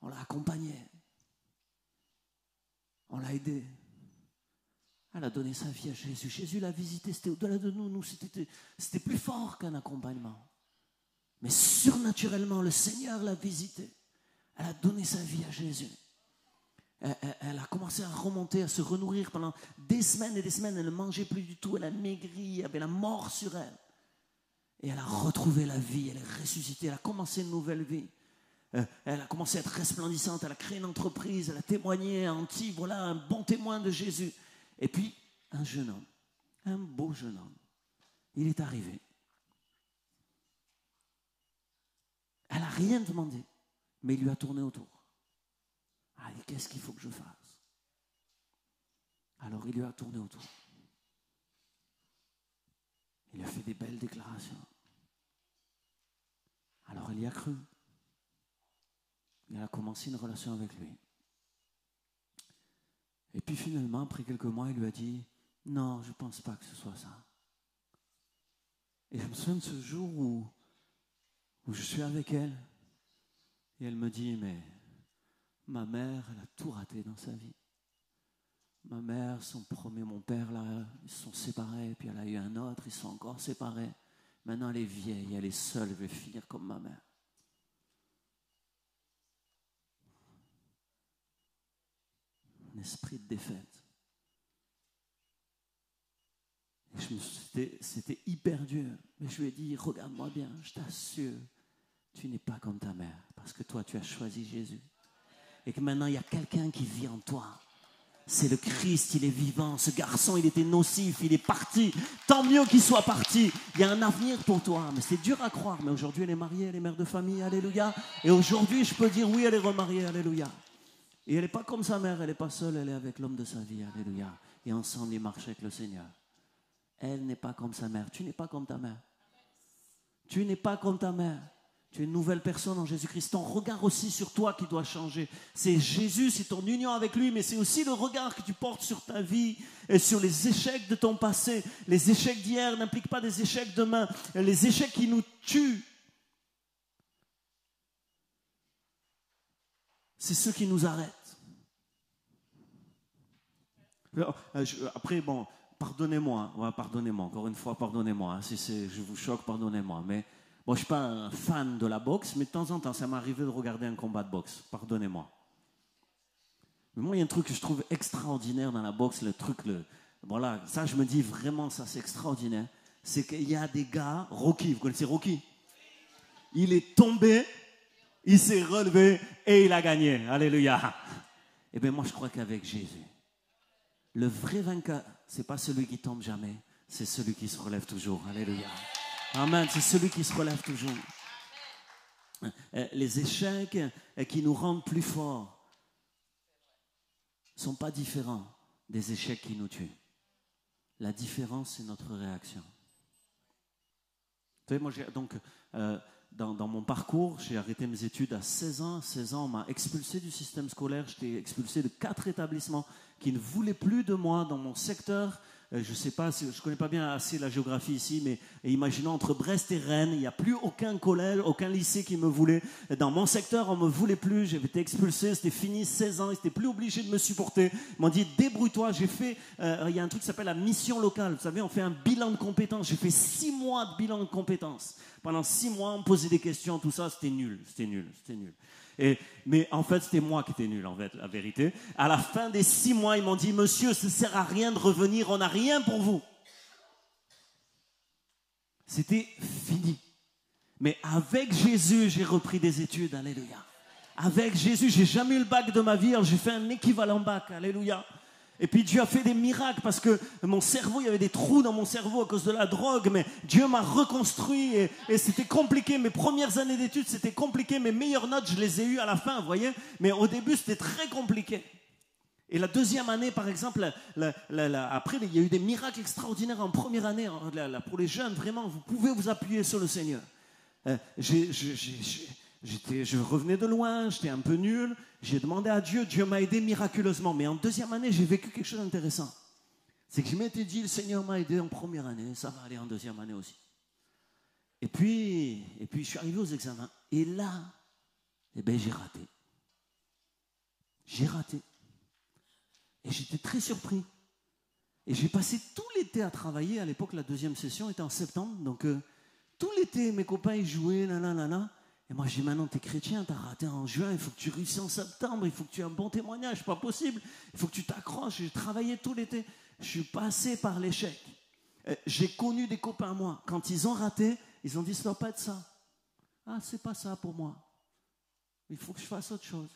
On l'a accompagnée. On l'a aidée. Elle a donné sa vie à Jésus. Jésus l'a visité, c'était au-delà de nous. Nous, c'était plus fort qu'un accompagnement. Mais surnaturellement, le Seigneur l'a visitée. Elle a donné sa vie à Jésus. Elle a commencé à remonter, à se renourrir pendant des semaines et des semaines. Elle ne mangeait plus du tout, elle a maigri, il y avait la mort sur elle. Et elle a retrouvé la vie, elle est ressuscitée, elle a commencé une nouvelle vie. Elle a commencé à être resplendissante, elle a créé une entreprise, elle a témoigné à Antibes, voilà un bon témoin de Jésus. Et puis, un jeune homme, un beau jeune homme, il est arrivé. Elle n'a rien demandé, mais il lui a tourné autour. Ah, qu'est-ce qu'il faut que je fasse? Alors il lui a tourné autour. Il a fait des belles déclarations. Alors elle y a cru. Elle a commencé une relation avec lui. Et puis finalement, après quelques mois, il lui a dit, non, je ne pense pas que ce soit ça. Et je me souviens de ce jour où je suis avec elle. Et elle me dit, mais ma mère, elle a tout raté dans sa vie. Ma mère, mon père, là, ils se sont séparés, puis elle a eu un autre, ils sont encore séparés. Maintenant, elle est vieille, elle est seule, elle veut finir comme ma mère. Un esprit de défaite. C'était hyper dur. Mais je lui ai dit, regarde-moi bien, je t'assure, tu n'es pas comme ta mère, parce que toi, tu as choisi Jésus. Et que maintenant, il y a quelqu'un qui vit en toi. C'est le Christ, il est vivant. Ce garçon, il était nocif, il est parti. Tant mieux qu'il soit parti. Il y a un avenir pour toi. Mais c'est dur à croire. Mais aujourd'hui, elle est mariée, elle est mère de famille, alléluia. Et aujourd'hui, je peux dire oui, elle est remariée, alléluia. Et elle n'est pas comme sa mère, elle n'est pas seule, elle est avec l'homme de sa vie, alléluia. Et ensemble, ils marchent avec le Seigneur. Elle n'est pas comme sa mère. Tu n'es pas comme ta mère. Tu n'es pas comme ta mère. Tu es une nouvelle personne en Jésus-Christ. Ton regard aussi sur toi qui doit changer. C'est Jésus, c'est ton union avec lui, mais c'est aussi le regard que tu portes sur ta vie et sur les échecs de ton passé. Les échecs d'hier n'impliquent pas des échecs demain. Les échecs qui nous tuent, c'est ceux qui nous arrêtent. Après, pardonnez-moi, encore une fois, pardonnez-moi. Si je vous choque, pardonnez-moi. Mais Bon, je ne suis pas un fan de la boxe, mais de temps en temps, ça m'est arrivé de regarder un combat de boxe. Pardonnez-moi. Mais moi, il y a un truc que je trouve extraordinaire dans la boxe, voilà, ça, je me dis vraiment, ça, c'est extraordinaire. C'est qu'il y a des gars, Rocky, vous connaissez Rocky? Il est tombé, il s'est relevé et il a gagné. Alléluia. Eh bien, moi, je crois qu'avec Jésus, le vrai vainqueur, ce n'est pas celui qui tombe jamais, c'est celui qui se relève toujours. Alléluia. Amen, c'est celui qui se relève toujours. Les échecs qui nous rendent plus forts ne sont pas différents des échecs qui nous tuent. La différence, c'est notre réaction. Vous savez, moi, dans mon parcours, j'ai arrêté mes études à 16 ans. 16 ans, on m'a expulsé du système scolaire. J'étais expulsé de 4 établissements qui ne voulaient plus de moi dans mon secteur. Je ne sais pas, je ne connais pas bien assez la géographie ici, mais imaginons entre Brest et Rennes, il n'y a plus aucun collège, aucun lycée qui me voulait. Dans mon secteur, on ne me voulait plus, j'avais été expulsé, c'était fini, 16 ans, ils n'étaient plus obligés de me supporter. Ils m'ont dit, débrouille-toi, j'ai fait, il y a un truc qui s'appelle la mission locale, vous savez, on fait un bilan de compétences, j'ai fait 6 mois de bilan de compétences. Pendant 6 mois, on me posait des questions, tout ça, c'était nul. Mais en fait, c'était moi qui étais nul, en fait, la vérité. À la fin des 6 mois, ils m'ont dit, monsieur, ça ne sert à rien de revenir, on n'a rien pour vous. C'était fini. Mais avec Jésus, j'ai repris des études, alléluia. Avec Jésus, j'ai jamais eu le bac de ma vie, alors j'ai fait un équivalent bac, alléluia. Et puis Dieu a fait des miracles parce que mon cerveau, il y avait des trous dans mon cerveau à cause de la drogue, mais Dieu m'a reconstruit et c'était compliqué. Mes premières années d'études, c'était compliqué. Mes meilleures notes, je les ai eues à la fin, vous voyez. Mais au début, c'était très compliqué. Et la deuxième année, par exemple, après, il y a eu des miracles extraordinaires en première année. Pour les jeunes, vraiment, vous pouvez vous appuyer sur le Seigneur. Je revenais de loin, j'étais un peu nul, j'ai demandé à Dieu, Dieu m'a aidé miraculeusement. Mais en deuxième année, j'ai vécu quelque chose d'intéressant. C'est que je m'étais dit, le Seigneur m'a aidé en première année, ça va aller en deuxième année aussi. Et puis je suis arrivé aux examens. Et là, j'ai raté. J'ai raté. Et j'étais très surpris. Et j'ai passé tout l'été à travailler. À l'époque, la deuxième session était en septembre. Donc, tout l'été, mes copains, ils jouaient, Et moi, je dis, maintenant, t'es chrétien, t'as raté en juin, il faut que tu réussisses en septembre, il faut que tu aies un bon témoignage, pas possible. Il faut que tu t'accroches. J'ai travaillé tout l'été. Je suis passé par l'échec. J'ai connu des copains, moi. Quand ils ont raté, ils ont dit, ça ne doit pas être ça. Ah, c'est pas ça pour moi. Il faut que je fasse autre chose.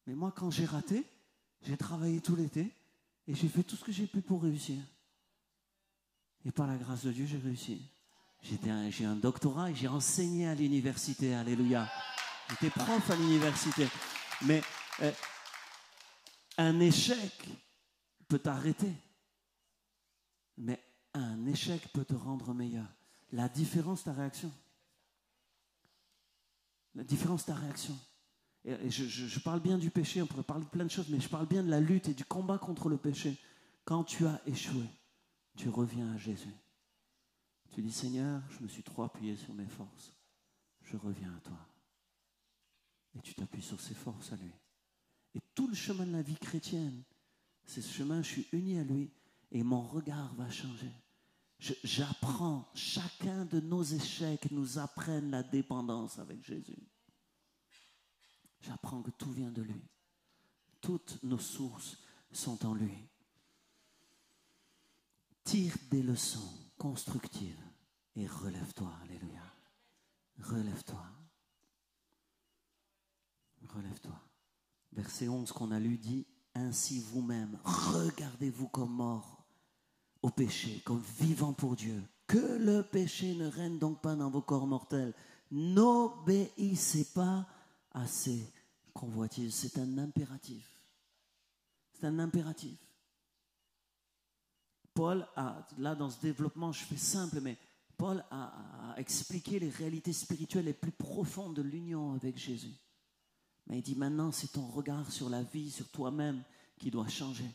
Mais moi, quand j'ai raté, j'ai travaillé tout l'été et j'ai fait tout ce que j'ai pu pour réussir. Et par la grâce de Dieu, j'ai réussi. J'ai un doctorat et j'ai enseigné à l'université. Alléluia. J'étais prof à l'université. Mais un échec peut t'arrêter. Mais un échec peut te rendre meilleur. La différence, ta réaction. La différence, ta réaction. Et je parle bien du péché, on pourrait parler de plein de choses, mais je parle bien de la lutte et du combat contre le péché. Quand tu as échoué, tu reviens à Jésus. Tu dis, Seigneur, je me suis trop appuyé sur mes forces. Je reviens à toi. Et tu t'appuies sur ses forces à lui. Et tout le chemin de la vie chrétienne, c'est ce chemin, je suis uni à lui et mon regard va changer. J'apprends, chacun de nos échecs nous apprennent la dépendance avec Jésus. J'apprends que tout vient de lui. Toutes nos sources sont en lui. Tire des leçons constructives et relève-toi. Alléluia. Relève-toi. Relève-toi. Verset 11 qu'on a lu dit, ainsi vous-même, regardez-vous comme morts au péché, comme vivants pour Dieu. Que le péché ne règne donc pas dans vos corps mortels. N'obéissez pas à ces convoitises. C'est un impératif. C'est un impératif. Paul a, là dans ce développement, je fais simple, mais Paul a expliqué les réalités spirituelles les plus profondes de l'union avec Jésus. Mais il dit maintenant, c'est ton regard sur la vie, sur toi-même qui doit changer.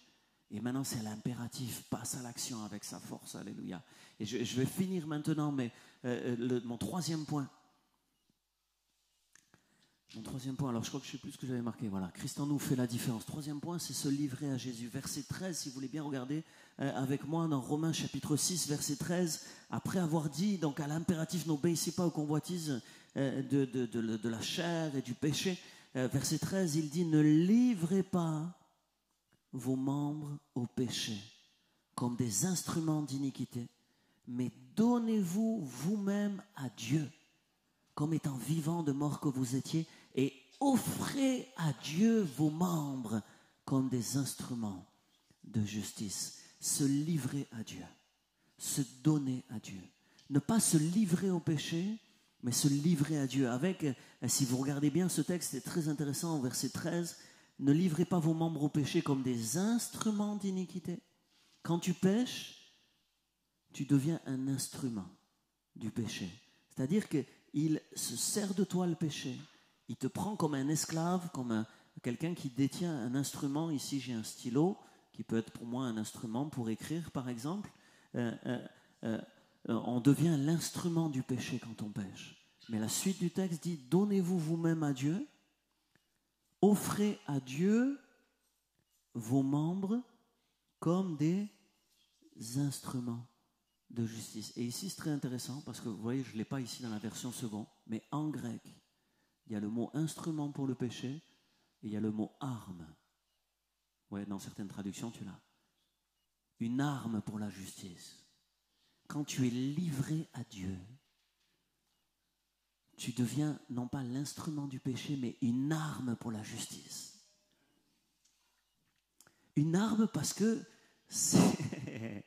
Et maintenant, c'est l'impératif. Passe à l'action avec sa force. Alléluia. Et je vais finir maintenant, mais mon troisième point. Mon troisième point, alors je crois que je ne sais plus ce que j'avais marqué. Voilà, Christ en nous fait la différence. Troisième point, c'est se livrer à Jésus. Verset 13, si vous voulez bien regarder avec moi dans Romains chapitre 6, verset 13. Après avoir dit donc à l'impératif, n'obéissez pas aux convoitises de la chair et du péché. Verset 13, il dit, ne livrez pas vos membres au péché comme des instruments d'iniquité, mais donnez-vous vous-même à Dieu comme étant vivant de mort que vous étiez, et offrez à Dieu vos membres comme des instruments de justice. Se livrer à Dieu, se donner à Dieu. Ne pas se livrer au péché, mais se livrer à Dieu. Avec, si vous regardez bien ce texte, c'est très intéressant, au verset 13, ne livrez pas vos membres au péché comme des instruments d'iniquité. Quand tu pêches, tu deviens un instrument du péché. C'est-à-dire qu'il se sert de toi le péché. Il te prend comme un esclave, comme quelqu'un qui détient un instrument. Ici, j'ai un stylo qui peut être pour moi un instrument pour écrire, par exemple. On devient l'instrument du péché quand on pêche. Mais la suite du texte dit, donnez-vous vous-même à Dieu, offrez à Dieu vos membres comme des instruments de justice. Et ici, c'est très intéressant parce que vous voyez, je ne l'ai pas ici dans la version seconde, mais en grec, il y a le mot instrument pour le péché et il y a le mot arme. Ouais, dans certaines traductions, tu l'as. Une arme pour la justice. Quand tu es livré à Dieu, tu deviens non pas l'instrument du péché, mais une arme pour la justice. Une arme parce que c'est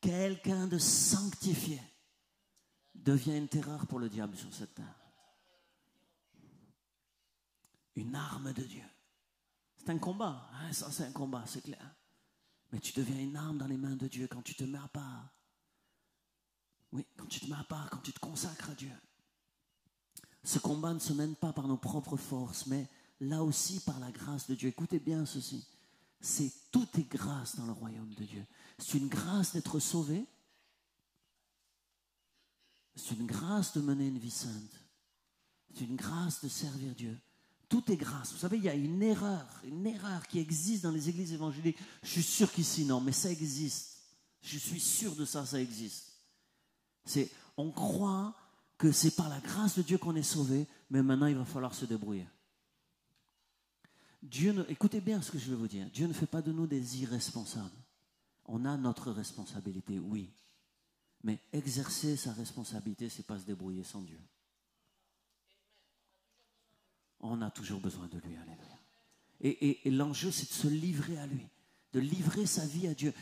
quelqu'un de sanctifié devient une terreur pour le diable sur cette terre. Une arme de Dieu. C'est un combat, hein, ça c'est un combat, c'est clair. Mais tu deviens une arme dans les mains de Dieu quand tu te mets à part. Oui, quand tu te mets à part, quand tu te consacres à Dieu. Ce combat ne se mène pas par nos propres forces, mais là aussi par la grâce de Dieu. Écoutez bien ceci. Tout est grâce dans le royaume de Dieu. C'est une grâce d'être sauvé. C'est une grâce de mener une vie sainte. C'est une grâce de servir Dieu. Tout est grâce. Vous savez, il y a une erreur qui existe dans les églises évangéliques. Je suis sûr qu'ici, non, mais ça existe. Je suis sûr de ça, ça existe. On croit que c'est par la grâce de Dieu qu'on est sauvé, mais maintenant il va falloir se débrouiller. Écoutez bien ce que je vais vous dire. Dieu ne fait pas de nous des irresponsables. On a notre responsabilité, oui. Mais exercer sa responsabilité, ce n'est pas se débrouiller sans Dieu. On a toujours besoin de lui, alléluia. Et l'enjeu, c'est de se livrer à lui, de livrer sa vie à Dieu.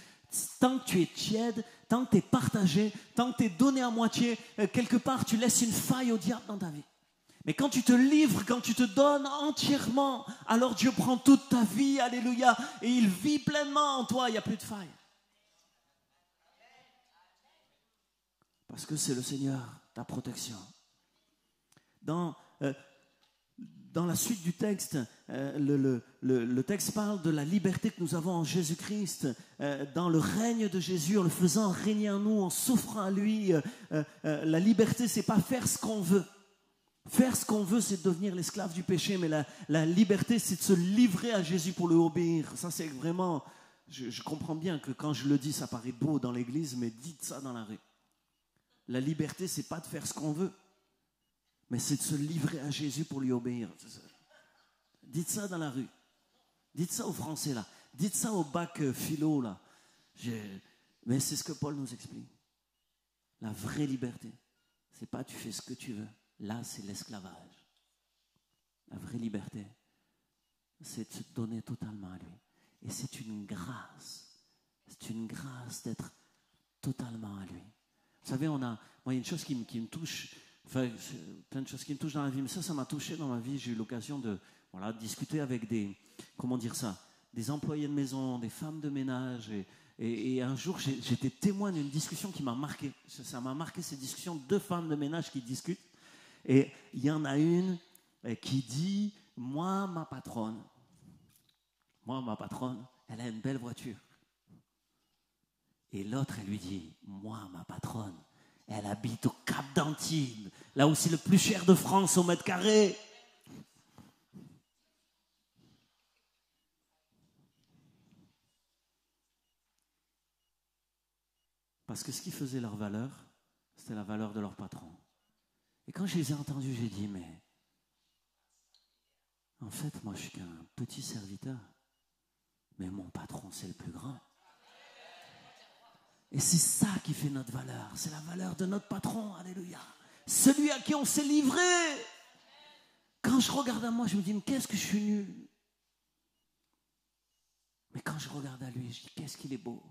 Tant que tu es tiède, tant que tu es partagé, tant que tu es donné à moitié, quelque part, tu laisses une faille au diable dans ta vie. Mais quand tu te livres, quand tu te donnes entièrement, alors Dieu prend toute ta vie, alléluia, et il vit pleinement en toi, il n'y a plus de faille. Parce que c'est le Seigneur, ta protection. Dans la suite du texte, le texte parle de la liberté que nous avons en Jésus-Christ, dans le règne de Jésus, en le faisant régner en nous, en s'offrant à lui. La liberté, c'est pas faire ce qu'on veut. Faire ce qu'on veut, c'est devenir l'esclave du péché, mais la liberté, c'est de se livrer à Jésus pour lui obéir. Ça, c'est vraiment... Je comprends bien que quand je le dis, ça paraît beau dans l'église, mais dites ça dans la rue. La liberté, c'est pas de faire ce qu'on veut, mais c'est de se livrer à Jésus pour lui obéir. Dites ça dans la rue. Dites ça aux Français, là. Dites ça au bac philo, là. Mais c'est ce que Paul nous explique. La vraie liberté, c'est pas tu fais ce que tu veux. Là, c'est l'esclavage. La vraie liberté, c'est de se donner totalement à lui. Et c'est une grâce. C'est une grâce d'être totalement à lui. Vous savez, moi, il y a une chose qui me touche, enfin, plein de choses qui me touchent dans la vie, mais ça m'a touché dans ma vie. J'ai eu l'occasion de discuter avec des employés de maison, des femmes de ménage. Et un jour, j'étais témoin d'une discussion qui m'a marqué. Ça m'a marqué, ces discussions, deux femmes de ménage qui discutent. Et il y en a une qui dit, moi, ma patronne, elle a une belle voiture. Et l'autre, elle lui dit, moi, ma patronne, elle habite au Cap d'Antibes, là où c'est le plus cher de France au mètre carré. Parce que ce qui faisait leur valeur, c'était la valeur de leur patron. Et quand je les ai entendus, j'ai dit, mais en fait, moi, je suis qu'un petit serviteur. Mais mon patron, c'est le plus grand. Et c'est ça qui fait notre valeur. C'est la valeur de notre patron. Alléluia. Celui à qui on s'est livré. Quand je regarde à moi, je me dis, mais qu'est-ce que je suis nul. Mais quand je regarde à lui, je dis, qu'est-ce qu'il est beau.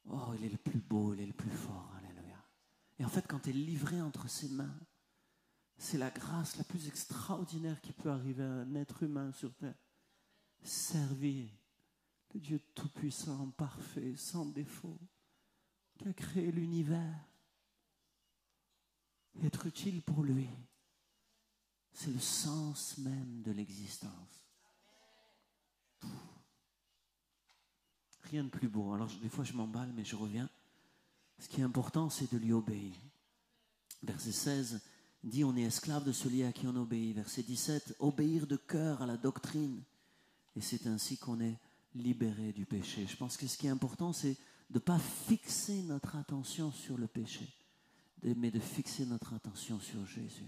Oh, il est le plus beau, il est le plus fort. Alléluia. Et en fait, quand tu es livré entre ses mains, c'est la grâce la plus extraordinaire qui peut arriver à un être humain sur terre. Servir le Dieu tout-puissant, parfait, sans défaut, qui a créé l'univers. Être utile pour lui, c'est le sens même de l'existence. Rien de plus beau. Alors des fois je m'emballe, mais je reviens. Ce qui est important, c'est de lui obéir. Verset 16 dit, on est esclave de celui à qui on obéit. Verset 17, obéir de cœur à la doctrine. Et c'est ainsi qu'on est libéré du péché. Je pense que ce qui est important, c'est de ne pas fixer notre attention sur le péché, mais de fixer notre attention sur Jésus.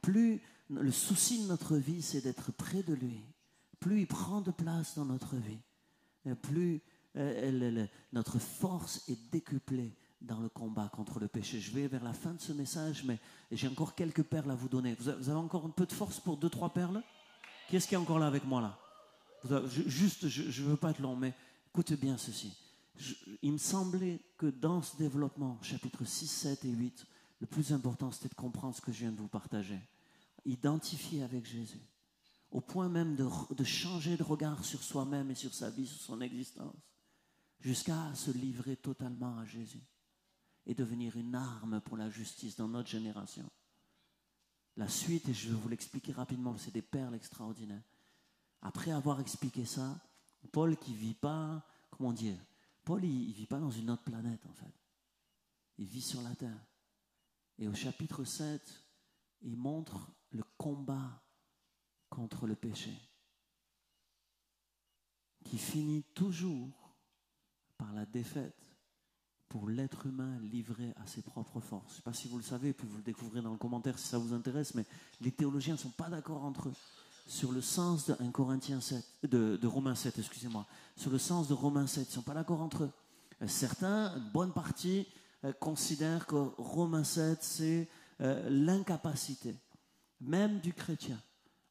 Plus le souci de notre vie, c'est d'être près de lui, plus il prend de place dans notre vie, plus notre force est décuplée dans le combat contre le péché. Je vais vers la fin de ce message, mais j'ai encore quelques perles à vous donner. Vous avez encore un peu de force pour 2-3 perles? Qui est-ce qui est encore là avec moi là? Juste, je ne veux pas être long, mais écoutez bien ceci. Il me semblait que dans ce développement, chapitres 6, 7 et 8, le plus important, c'était de comprendre ce que je viens de vous partager. Identifier avec Jésus, au point même de changer de regard sur soi-même et sur sa vie, sur son existence, jusqu'à se livrer totalement à Jésus et devenir une arme pour la justice dans notre génération. La suite, et je vais vous l'expliquer rapidement, c'est des perles extraordinaires. Après avoir expliqué ça, Paul qui ne vit pas, comment dire, Paul il ne vit pas dans une autre planète en fait. Il vit sur la terre. Et au chapitre 7, il montre le combat contre le péché, qui finit toujours par la défaite pour l'être humain livré à ses propres forces. Je ne sais pas si vous le savez, puis vous le découvrirez dans le commentaire si ça vous intéresse, mais les théologiens ne sont pas d'accord entre eux sur le sens de 1 Corinthiens 7, de Romains 7, excusez-moi, sur le sens de Romains 7, ils ne sont pas d'accord entre eux. Certains, une bonne partie, considèrent que Romains 7, c'est l'incapacité, même du chrétien,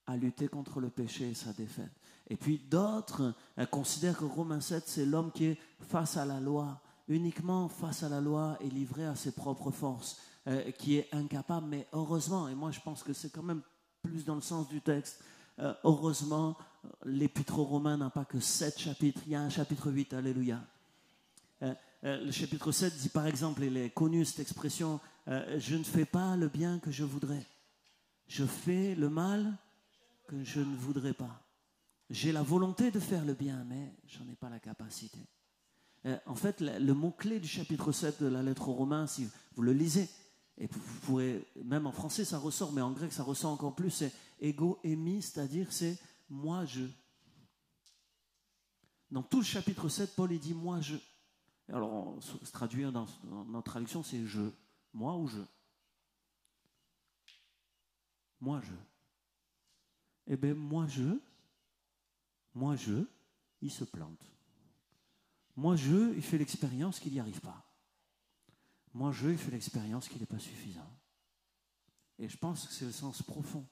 à lutter contre le péché et sa défaite. Et puis d'autres considèrent que Romains 7, c'est l'homme qui est face à la loi, uniquement face à la loi et livré à ses propres forces, qui est incapable, mais heureusement, et moi je pense que c'est quand même plus dans le sens du texte, heureusement, l'Épître aux Romains n'a pas que 7 chapitres, il y a un chapitre 8, alléluia. Le chapitre 7 dit par exemple, il est connu cette expression, je ne fais pas le bien que je voudrais, je fais le mal que je ne voudrais pas. J'ai la volonté de faire le bien, mais je n'en ai pas la capacité. En fait, le mot-clé du chapitre 7 de la lettre aux Romains, si vous le lisez, et vous pourrez, même en français ça ressort, mais en grec ça ressort encore plus, c'est ego émi, c'est-à-dire c'est moi je. Dans tout le chapitre 7, Paul il dit moi je. Alors on se traduit dans notre traduction, c'est je. Moi ou je. Moi je. Eh bien moi je, il se plante. Moi je, il fait l'expérience qu'il n'y arrive pas. Moi je, il fait l'expérience qu'il n'est pas suffisant. Et je pense que c'est le sens profond.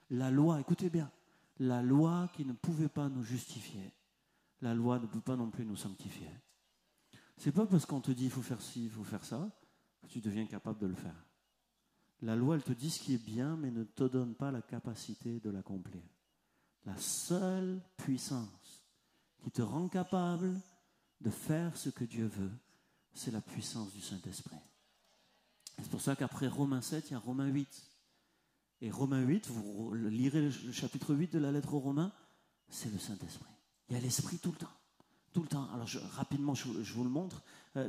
La loi, écoutez bien, la loi qui ne pouvait pas nous justifier, la loi ne peut pas non plus nous sanctifier. C'est pas parce qu'on te dit il faut faire ci, il faut faire ça, que tu deviens capable de le faire. La loi, elle te dit ce qui est bien, mais ne te donne pas la capacité de l'accomplir. La seule puissance qui te rend capable de faire ce que Dieu veut, c'est la puissance du Saint-Esprit. C'est pour ça qu'après Romains 7, il y a Romains 8. Et Romains 8, vous lirez le chapitre 8 de la lettre aux Romains, c'est le Saint-Esprit. Il y a l'Esprit tout le temps. Tout le temps. Alors rapidement, je vous le montre.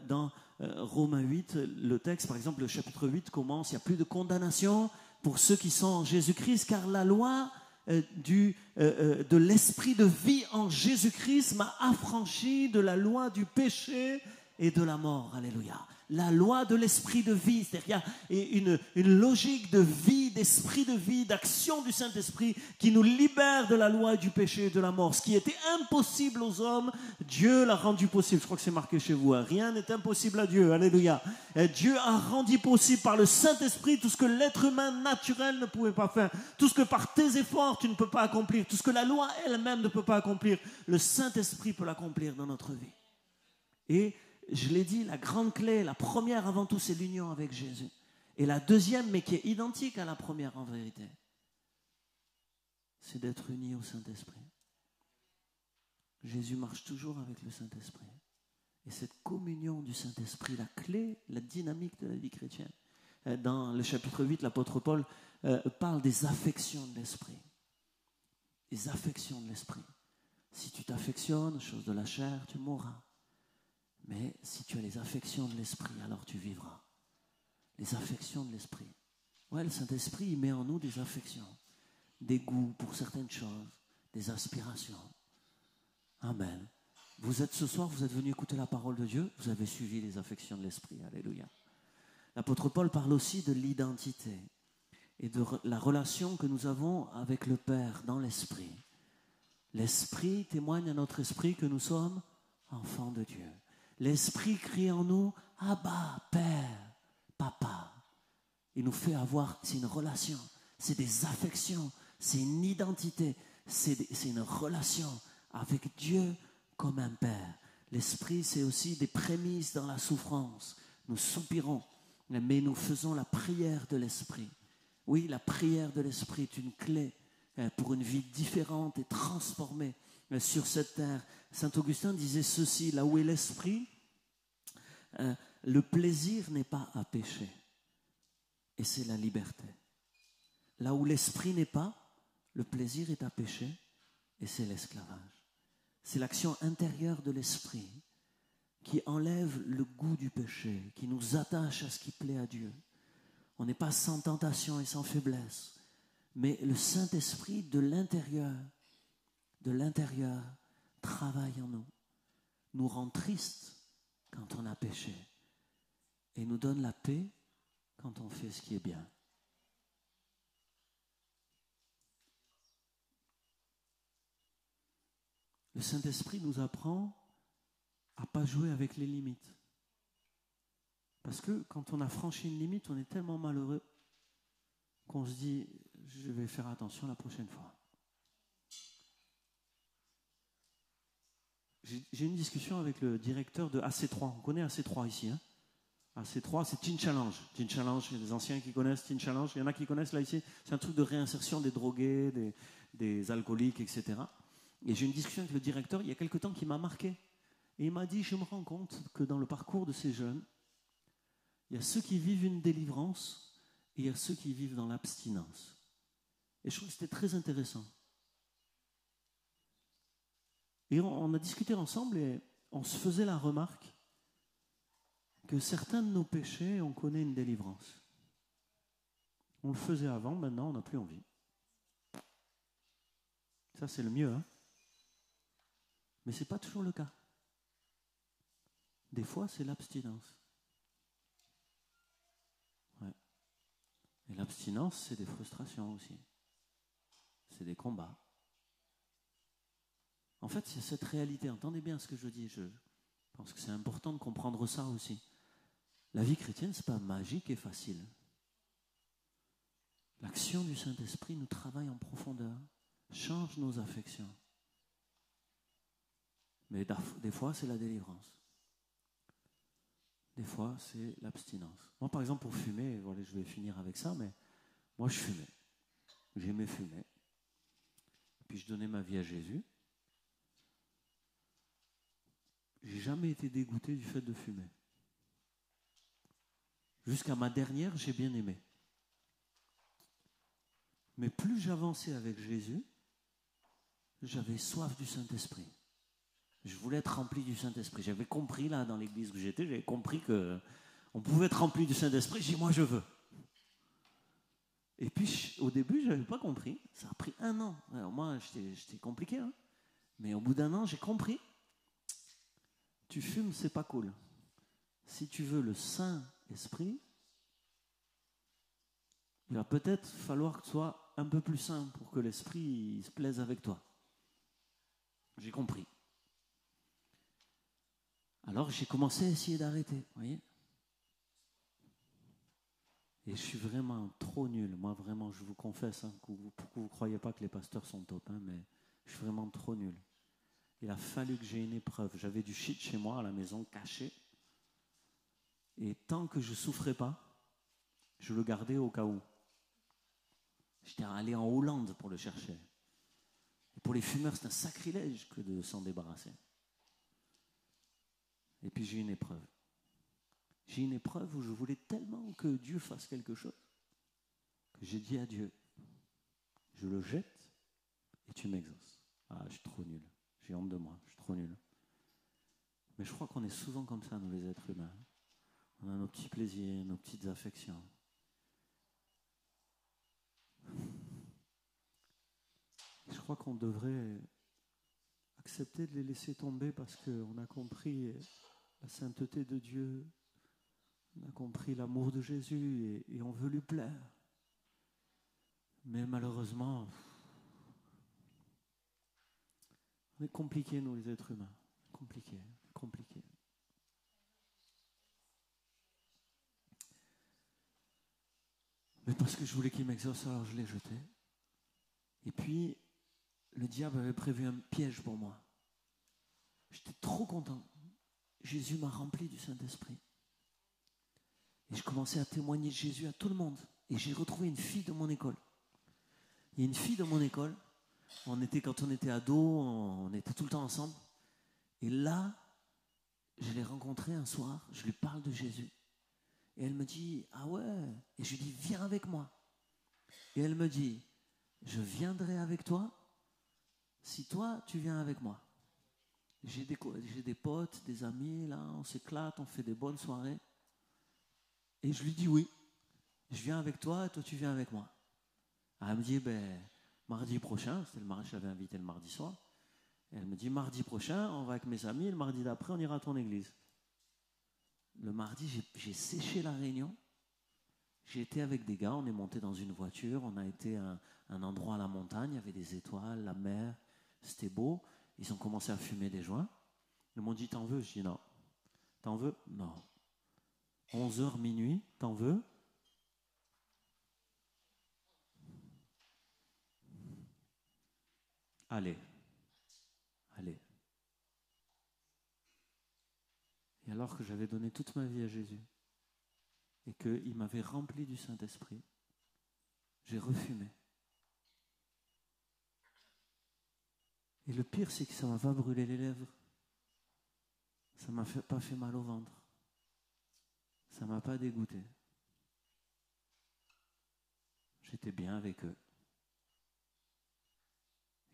Dans Romains 8, le texte, par exemple, le chapitre 8 commence, il n'y a plus de condamnation pour ceux qui sont en Jésus-Christ, car la loi de l'Esprit de vie en Jésus-Christ m'a affranchi de la loi du péché et de la mort. Alléluia. La loi de l'esprit de vie, c'est-à-dire qu'il y a une logique de vie, d'esprit de vie, d'action du Saint-Esprit qui nous libère de la loi du péché et de la mort. Ce qui était impossible aux hommes, Dieu l'a rendu possible. Je crois que c'est marqué chez vous. Hein. Rien n'est impossible à Dieu. Alléluia. Et Dieu a rendu possible par le Saint-Esprit tout ce que l'être humain naturel ne pouvait pas faire. Tout ce que par tes efforts tu ne peux pas accomplir. Tout ce que la loi elle-même ne peut pas accomplir. Le Saint-Esprit peut l'accomplir dans notre vie. Et je l'ai dit, la grande clé, la première avant tout, c'est l'union avec Jésus. Et la deuxième, mais qui est identique à la première en vérité, c'est d'être uni au Saint-Esprit. Jésus marche toujours avec le Saint-Esprit. Et cette communion du Saint-Esprit, la clé, la dynamique de la vie chrétienne. Dans le chapitre 8, l'apôtre Paul parle des affections de l'esprit. Les affections de l'esprit. Si tu t'affectionnes, chose de la chair, tu mourras. Mais si tu as les affections de l'esprit, alors tu vivras. Les affections de l'esprit. Ouais, le Saint-Esprit, il met en nous des affections, des goûts pour certaines choses, des aspirations. Amen. Vous êtes ce soir, vous êtes venu écouter la parole de Dieu, vous avez suivi les affections de l'esprit. Alléluia. L'apôtre Paul parle aussi de l'identité et de la relation que nous avons avec le Père dans l'esprit. L'esprit témoigne à notre esprit que nous sommes enfants de Dieu. L'Esprit crie en nous, Abba, Père, Papa. Il nous fait avoir, c'est une relation, c'est des affections, c'est une identité, c'est une relation avec Dieu comme un Père. L'Esprit, c'est aussi des prémices dans la souffrance. Nous soupirons, mais nous faisons la prière de l'Esprit. Oui, la prière de l'Esprit est une clé pour une vie différente et transformée sur cette terre. Saint Augustin disait ceci, là où est l'esprit, le plaisir n'est pas à pécher, et c'est la liberté. Là où l'esprit n'est pas, le plaisir est à pécher, et c'est l'esclavage. C'est l'action intérieure de l'esprit qui enlève le goût du péché, qui nous attache à ce qui plaît à Dieu. On n'est pas sans tentation et sans faiblesse, mais le Saint-Esprit de l'intérieur, travaille en nous, nous rend tristes quand on a péché et nous donne la paix quand on fait ce qui est bien. Le Saint-Esprit nous apprend à ne pas jouer avec les limites. Parce que quand on a franchi une limite, on est tellement malheureux qu'on se dit « je vais faire attention la prochaine fois ». J'ai une discussion avec le directeur de AC3. On connaît AC3 ici. Hein, AC3, c'est Teen Challenge. Teen Challenge, il y a des anciens qui connaissent Teen Challenge. Il y en a qui connaissent là ici. C'est un truc de réinsertion des drogués, des alcooliques, etc. Et j'ai une discussion avec le directeur il y a quelque temps qui m'a marqué. Et il m'a dit, je me rends compte que dans le parcours de ces jeunes, il y a ceux qui vivent une délivrance et il y a ceux qui vivent dans l'abstinence. Et je trouve que c'était très intéressant. Et on a discuté ensemble et on se faisait la remarque que certains de nos péchés, on connaît une délivrance. On le faisait avant, maintenant on n'a plus envie. Ça c'est le mieux, hein. Mais ce n'est pas toujours le cas. Des fois c'est l'abstinence. Ouais. Et l'abstinence c'est des frustrations aussi. C'est des combats. En fait, c'est cette réalité. Entendez bien ce que je dis. Je pense que c'est important de comprendre ça aussi. La vie chrétienne, ce n'est pas magique et facile. L'action du Saint-Esprit nous travaille en profondeur, change nos affections. Mais des fois, c'est la délivrance. Des fois, c'est l'abstinence. Moi, par exemple, pour fumer, voilà, je vais finir avec ça, mais moi, je fumais. J'aimais fumer. Puis je donnais ma vie à Jésus. J'ai jamais été dégoûté du fait de fumer. Jusqu'à ma dernière, j'ai bien aimé. Mais plus j'avançais avec Jésus, j'avais soif du Saint-Esprit. Je voulais être rempli du Saint-Esprit. J'avais compris, là, dans l'église où j'étais, j'avais compris qu'on pouvait être rempli du Saint-Esprit. J'ai dit, moi, je veux. Et puis, au début, je n'avais pas compris. Ça a pris 1 an. Alors moi, j'étais compliqué, hein. Mais au bout d'1 an, j'ai compris. Tu fumes, c'est pas cool. si tu veux le Saint-Esprit, il va peut-être falloir que tu sois un peu plus saint pour que l'Esprit se plaise avec toi. J'ai compris. Alors j'ai commencé à essayer d'arrêter, vous voyez. Et je suis vraiment trop nul. Moi, vraiment, je vous confesse, pour que vous ne croyez pas que les pasteurs sont top, mais je suis vraiment trop nul. Il a fallu que j'ai une épreuve. J'avais du shit chez moi à la maison, caché. Et tant que je ne souffrais pas, je le gardais au cas où. J'étais allé en Hollande pour le chercher. Et pour les fumeurs, c'est un sacrilège que de s'en débarrasser. Et puis j'ai une épreuve. J'ai une épreuve où je voulais tellement que Dieu fasse quelque chose que j'ai dit à Dieu, je le jette et tu m'exauces. Ah, je suis trop nul. J'ai honte de moi, je suis trop nul. Mais je crois qu'on est souvent comme ça, nous les êtres humains. On a nos petits plaisirs, nos petites affections. Je crois qu'on devrait accepter de les laisser tomber parce qu'on a compris la sainteté de Dieu, on a compris l'amour de Jésus et on veut lui plaire. Mais malheureusement, on est compliqués, nous les êtres humains. Compliqué. Mais parce que je voulais qu'il m'exauce, alors je l'ai jeté. Et puis, le diable avait prévu un piège pour moi. J'étais trop content. Jésus m'a rempli du Saint-Esprit. Et je commençais à témoigner de Jésus à tout le monde. Et j'ai retrouvé une fille de mon école. Il y a une fille de mon école. Quand on était ados, on était tout le temps ensemble. Et là, je l'ai rencontrée un soir. Je lui parle de Jésus. Et elle me dit, ah ouais. Et je lui dis, viens avec moi. Et elle me dit, je viendrai avec toi si toi, tu viens avec moi. J'ai des potes, des amis, là, on s'éclate, on fait des bonnes soirées. Et je lui dis oui, je viens avec toi et toi tu viens avec moi. Elle me dit, mardi prochain, je l'avais invité le mardi soir, et elle me dit, mardi prochain, on va avec mes amis, et le mardi d'après, on ira à ton église. Le mardi, j'ai séché la réunion, j'ai été avec des gars, on est monté dans une voiture, on a été à un endroit à la montagne, il y avait des étoiles, la mer, c'était beau, ils ont commencé à fumer des joints, ils m'ont dit, t'en veux? Je dis non. T'en veux? Non. 11h, minuit, t'en veux? Allez. Et alors que j'avais donné toute ma vie à Jésus et qu'il m'avait rempli du Saint-Esprit, j'ai refumé. Et le pire, c'est que ça ne m'a pas brûlé les lèvres. Ça ne m'a pas fait mal au ventre. Ça ne m'a pas dégoûté. J'étais bien avec eux.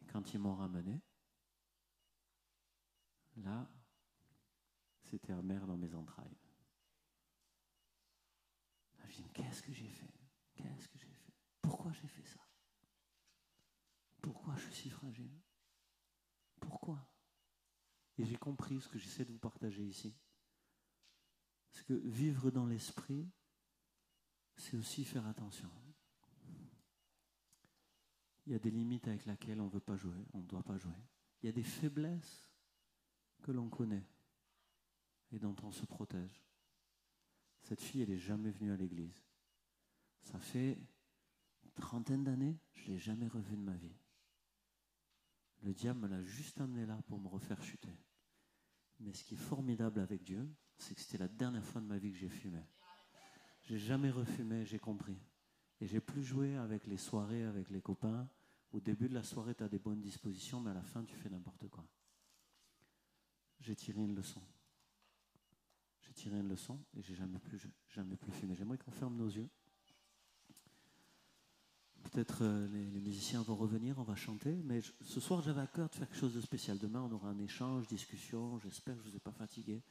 Et quand ils m'ont ramené, là, c'était amer dans mes entrailles. Là, je me dis, qu'est-ce que j'ai fait? Pourquoi j'ai fait ça? Pourquoi je suis si fragile? Pourquoi? Et j'ai compris ce que j'essaie de vous partager ici. Parce que vivre dans l'esprit, c'est aussi faire attention. Il y a des limites avec lesquelles on ne veut pas jouer, on ne doit pas jouer. Il y a des faiblesses que l'on connaît et dont on se protège. Cette fille, elle n'est jamais venue à l'église. Ça fait une trentaine d'années, je ne l'ai jamais revue de ma vie. Le diable me l'a juste amené là pour me refaire chuter. Mais ce qui est formidable avec Dieu, c'est que c'était la dernière fois de ma vie que j'ai fumé. J'ai jamais refumé, j'ai compris. Et j'ai plus joué avec les soirées, avec les copains. Au début de la soirée, tu as des bonnes dispositions, mais à la fin, tu fais n'importe quoi. J'ai tiré une leçon. Et j'ai jamais plus fumé. J'aimerais qu'on ferme nos yeux. Peut-être les musiciens vont revenir, on va chanter. Mais ce soir, j'avais à cœur de faire quelque chose de spécial. Demain, on aura un échange, discussion. J'espère que je ne vous ai pas fatigué.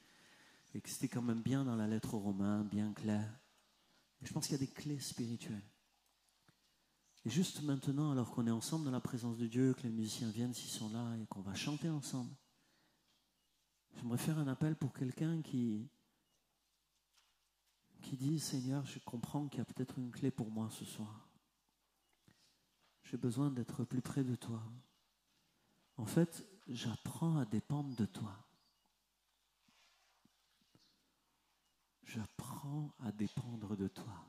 Et que c'était quand même bien dans la lettre aux Romains, bien clair. Et je pense qu'il y a des clés spirituelles. Et juste maintenant, alors qu'on est ensemble dans la présence de Dieu, que les musiciens viennent s'ils sont là et qu'on va chanter ensemble, j'aimerais faire un appel pour quelqu'un qui qui disent, Seigneur, je comprends qu'il y a peut-être une clé pour moi ce soir. J'ai besoin d'être plus près de toi. En fait, j'apprends à dépendre de toi. J'apprends à dépendre de toi.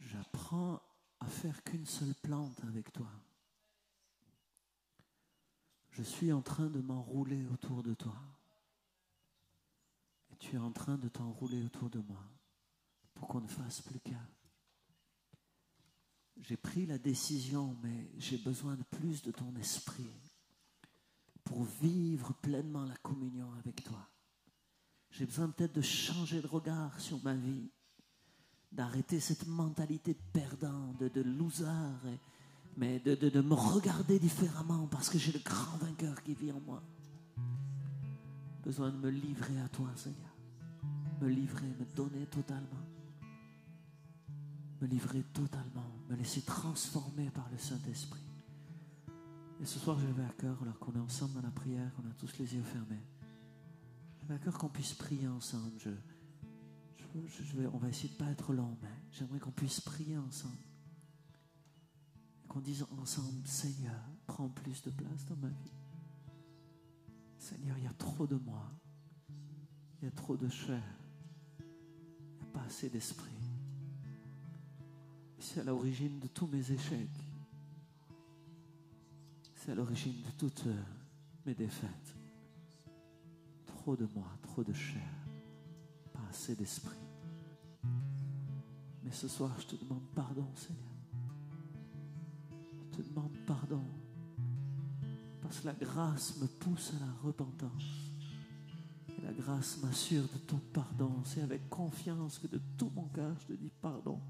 J'apprends à faire qu'une seule plante avec toi. Je suis en train de m'enrouler autour de toi. Et tu es en train de t'enrouler autour de moi pour qu'on ne fasse plus qu'un. J'ai pris la décision, mais j'ai besoin de plus de ton esprit pour vivre pleinement la communion avec toi. J'ai besoin peut-être de changer de regard sur ma vie, d'arrêter cette mentalité de perdant, de loser, mais de me regarder différemment parce que j'ai le grand vainqueur qui vit en moi. Besoin de me livrer à toi, Seigneur. Me livrer, me donner totalement. Me livrer totalement, me laisser transformer par le Saint-Esprit. Et ce soir, j'avais à cœur, alors qu'on est ensemble dans la prière, qu'on a tous les yeux fermés, j'avais à cœur qu'on puisse prier ensemble. On va essayer de ne pas être long, mais j'aimerais qu'on puisse prier ensemble. Et qu'on dise ensemble, Seigneur, prends plus de place dans ma vie. Seigneur, il y a trop de moi. Il y a trop de chair. Il n'y a pas assez d'esprit. C'est à l'origine de tous mes échecs. C'est à l'origine de toutes mes défaites. Trop de moi, trop de chair. Pas assez d'esprit. Mais ce soir, je te demande pardon, Seigneur. Je te demande pardon. Parce que la grâce me pousse à la repentance. Et la grâce m'assure de ton pardon. C'est avec confiance que de tout mon cœur, je te dis pardon.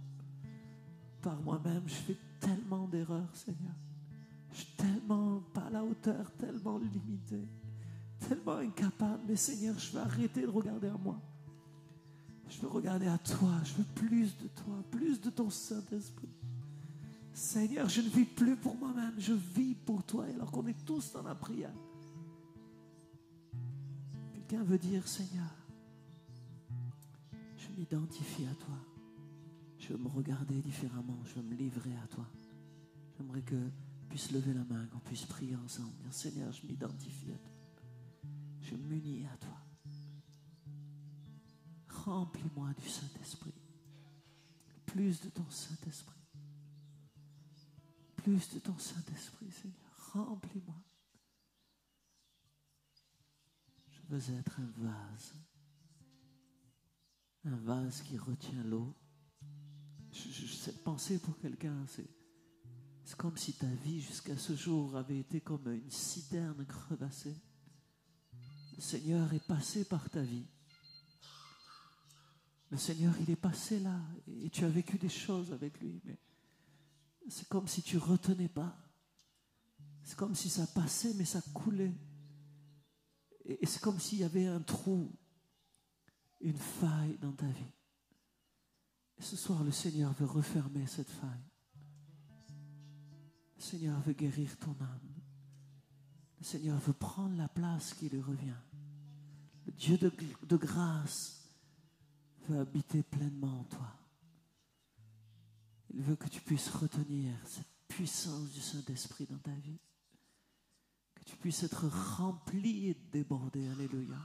Par moi-même, je fais tellement d'erreurs, Seigneur. Je suis tellement pas à la hauteur, tellement limité, tellement incapable. Mais Seigneur, je veux arrêter de regarder à moi. Je veux regarder à toi. Je veux plus de toi, plus de ton Saint-Esprit. Seigneur, je ne vis plus pour moi-même, je vis pour toi. Et alors qu'on est tous dans la prière, quelqu'un veut dire, Seigneur, je m'identifie à toi. Je veux me regarder différemment, je veux me livrer à toi. J'aimerais que puisse lever la main, qu'on puisse prier ensemble. Dire, Seigneur, je m'identifie à toi. Je m'unis à toi. Remplis-moi du Saint-Esprit. Plus de ton Saint-Esprit. Plus de ton Saint-Esprit, Seigneur. Remplis-moi. Je veux être un vase. Un vase qui retient l'eau. Cette pensée pour quelqu'un, c'est comme si ta vie jusqu'à ce jour avait été comme une citerne crevassée. Le Seigneur est passé par ta vie. Le Seigneur, il est passé là et tu as vécu des choses avec lui, mais c'est comme si tu ne retenais pas. C'est comme si ça passait, mais ça coulait. Et c'est comme s'il y avait un trou, une faille dans ta vie. Et ce soir, le Seigneur veut refermer cette faille. Le Seigneur veut guérir ton âme. Le Seigneur veut prendre la place qui lui revient. Le Dieu de grâce veut habiter pleinement en toi. Il veut que tu puisses retenir cette puissance du Saint-Esprit dans ta vie. Que tu puisses être rempli et déborder. Alléluia.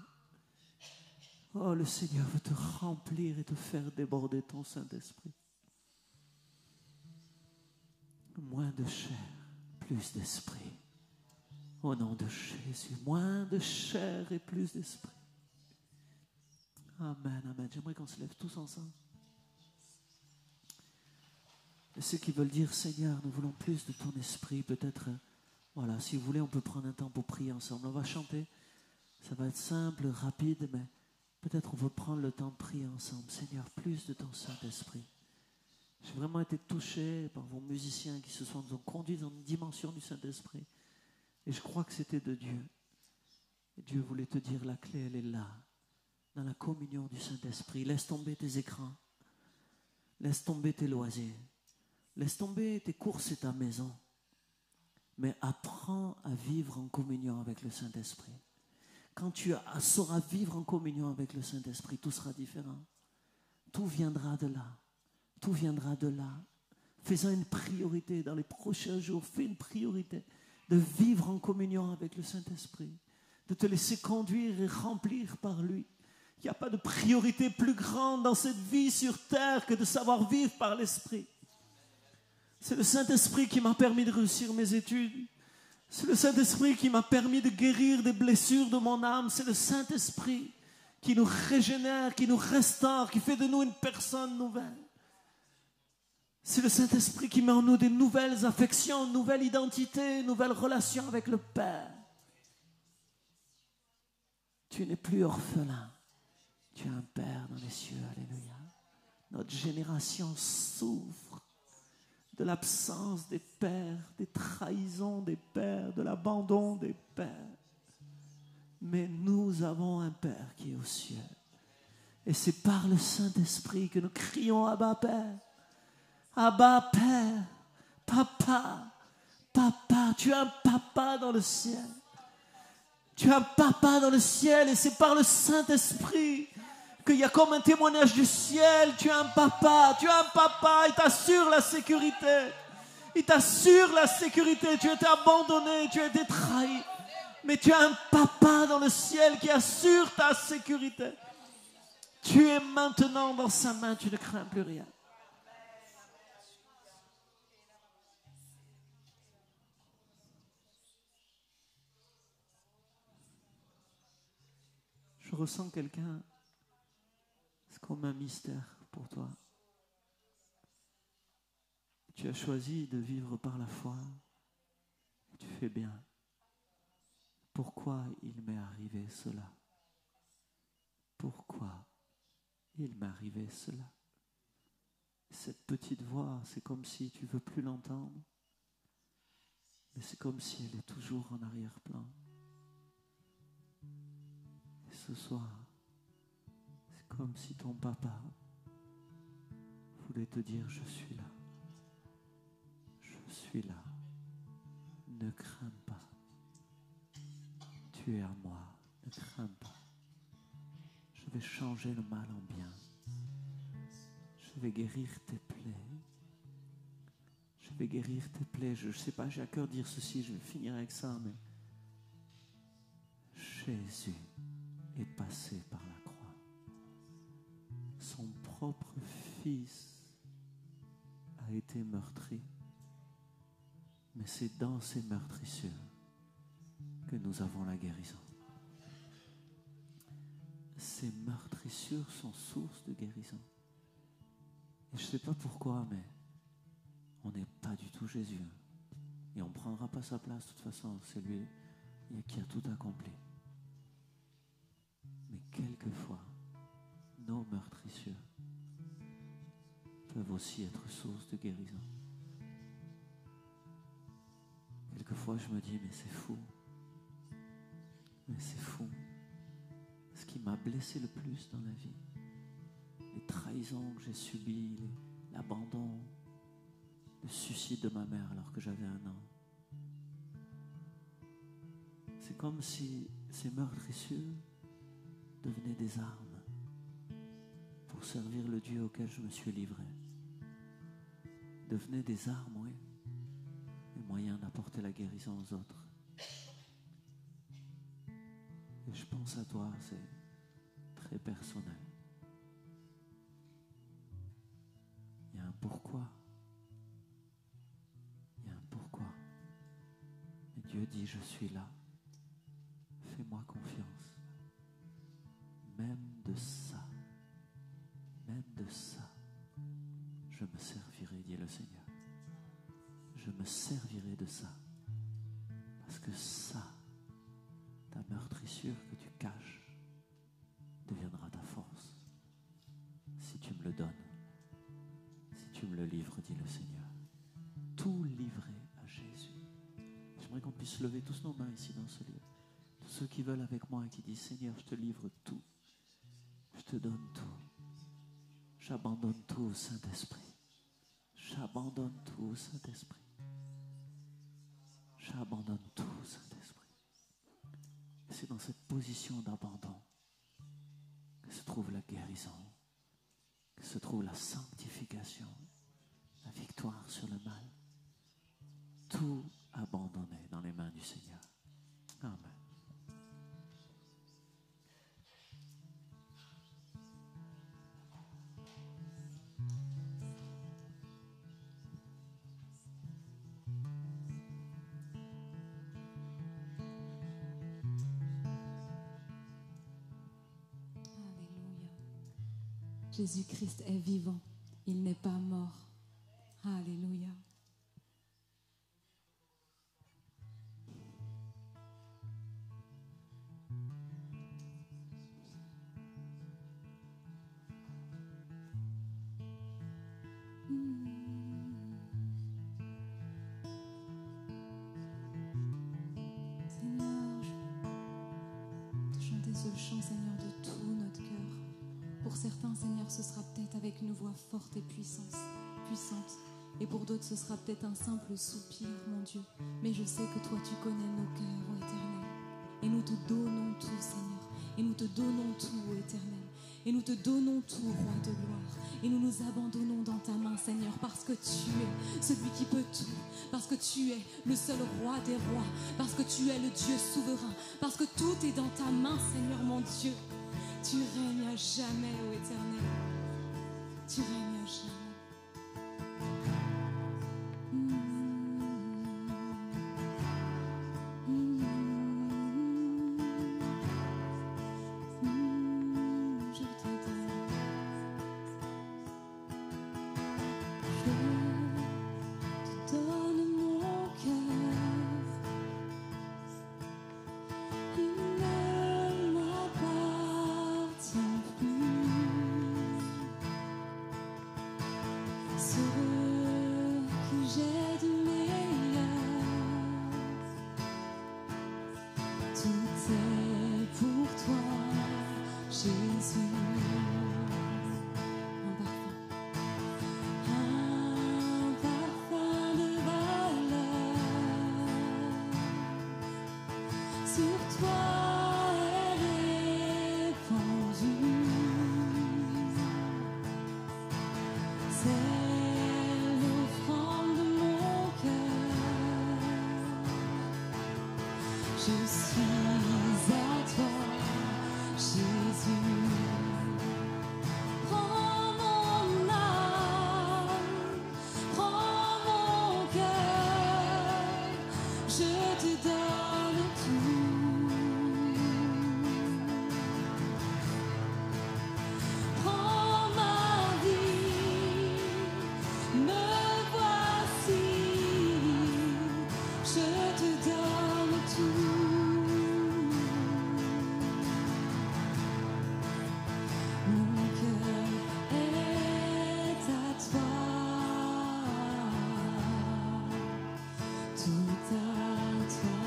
Oh, le Seigneur veut te remplir et te faire déborder ton Saint-Esprit. Moins de chair, plus d'esprit. Au nom de Jésus, moins de chair et plus d'esprit. Amen, amen. J'aimerais qu'on se lève tous ensemble. Et ceux qui veulent dire, Seigneur, nous voulons plus de ton esprit, peut-être, voilà, si vous voulez, on peut prendre un temps pour prier ensemble. On va chanter. Ça va être simple, rapide, mais peut-être on va prendre le temps de prier ensemble. Seigneur, plus de ton Saint-Esprit. J'ai vraiment été touché par vos musiciens qui se sont conduits dans une dimension du Saint-Esprit. Et je crois que c'était de Dieu. Et Dieu voulait te dire, la clé, elle est là, dans la communion du Saint-Esprit. Laisse tomber tes écrans. Laisse tomber tes loisirs. Laisse tomber tes courses et ta maison. Mais apprends à vivre en communion avec le Saint-Esprit. Quand tu sauras vivre en communion avec le Saint-Esprit, tout sera différent. tout viendra de là. Tout viendra de là. Fais-en une priorité dans les prochains jours. Fais une priorité de vivre en communion avec le Saint-Esprit, de te laisser conduire et remplir par lui. Il n'y a pas de priorité plus grande dans cette vie sur terre que de savoir vivre par l'Esprit. C'est le Saint-Esprit qui m'a permis de réussir mes études. C'est le Saint-Esprit qui m'a permis de guérir des blessures de mon âme. C'est le Saint-Esprit qui nous régénère, qui nous restaure, qui fait de nous une personne nouvelle. C'est le Saint-Esprit qui met en nous des nouvelles affections, une nouvelle identité, une nouvelle relation avec le Père. Tu n'es plus orphelin. Tu as un Père dans les cieux. Alléluia. Notre génération souffre de l'absence des pères, des trahisons des pères, de l'abandon des pères. Mais nous avons un Père qui est aux cieux. Et c'est par le Saint-Esprit que nous crions Abba Père. Abba Père, Papa, Papa, tu as un Papa dans le ciel. Tu as un Papa dans le ciel et c'est par le Saint-Esprit qu'il y a comme un témoignage du ciel. Tu as un Papa, il t'assure la sécurité. Il t'assure la sécurité. Tu as été abandonné, tu as été trahi. Mais tu as un Papa dans le ciel qui assure ta sécurité. Tu es maintenant dans sa main, tu ne crains plus rien. Je ressens quelqu'un, c'est comme un mystère pour toi. Tu as choisi de vivre par la foi. Tu fais bien. Pourquoi il m'est arrivé cela? Pourquoi il m'est arrivé cela? Cette petite voix, c'est comme si tu ne veux plus l'entendre. Mais c'est comme si elle est toujours en arrière-plan. Et ce soir, c'est comme si ton papa voulait te dire, je suis là. Je suis là. Ne crains pas. Tu es à moi. Ne crains pas. Je vais changer le mal en bien. Je vais guérir tes plaies. Je vais guérir tes plaies. Je ne sais pas, j'ai à cœur de dire ceci, je vais finir avec ça, mais Jésus est passé par la croix. Son propre fils a été meurtri. Mais c'est dans ces meurtrissures que nous avons la guérison. Ces meurtrissures sont source de guérison. Et je ne sais pas pourquoi, mais on n'est pas du tout Jésus. Et on ne prendra pas sa place. De toute façon, c'est lui qui a tout accompli. Mais quelquefois, nos meurtrissures peuvent aussi être source de guérison. Quelquefois, je me dis, mais c'est fou. Mais c'est fou. Ce qui m'a blessé le plus dans la vie, les trahisons que j'ai subies, l'abandon, le suicide de ma mère alors que j'avais 1 an. C'est comme si ces meurtrissures devenaient des armes pour servir le Dieu auquel je me suis livré. Devenaient des armes, oui, des moyens d'apporter la guérison aux autres. Et je pense à toi, c'est très personnel. Il y a un pourquoi. Il y a un pourquoi. Et Dieu dit, je suis là. Fais-moi confiance. Même de ça, je me servirai, dit le Seigneur. Je me servirai de ça. Parce que ça, ta meurtrissure que tu caches, deviendra ta force. Si tu me le donnes, si tu me le livres, dit le Seigneur. Tout livré à Jésus. J'aimerais qu'on puisse lever tous nos mains ici dans ce lieu. Tous ceux qui veulent avec moi et qui disent, Seigneur, je te livre tout. Je te donne tout. J'abandonne tout au Saint-Esprit. J'abandonne tout au Saint-Esprit. J'abandonne tout au Saint-Esprit. Et c'est dans cette position d'abandon que se trouve la guérison. que se trouve la sanctification, la victoire sur le mal. Tout abandonné dans les mains du Seigneur. Amen. Jésus-Christ est vivant, il n'est pas mort. Alléluia. Seigneur, de chanter ce chant, Seigneur, de tout notre cœur. Pour certains, Seigneur, ce sera peut-être avec une voix forte et puissante. Et pour d'autres, ce sera peut-être un simple soupir, mon Dieu. Mais je sais que toi, tu connais nos cœurs, ô Éternel. Et nous te donnons tout, Seigneur. Et nous te donnons tout, ô Éternel. Et nous te donnons tout, Roi de gloire. Et nous nous abandonnons dans ta main, Seigneur, parce que tu es celui qui peut tout. Parce que tu es le seul roi des rois. Parce que tu es le Dieu souverain. Parce que tout est dans ta main, Seigneur, mon Dieu. Tu règnes à jamais, ô Éternel. Tu règnes à jamais. Je te donne. Je te donne mon cœur. Il ne m'appartient plus. Ce que j'ai de meilleur, tout est pour toi, Jésus. Un parfum de valeur sur toi est répandu. C'est l'offrande de mon cœur. Je suis à toi, Jésus. Prends mon âme, prends mon cœur, je te donne tout. Prends ma vie, me voici, je te donne tout. Mon cœur est à toi, tout à toi.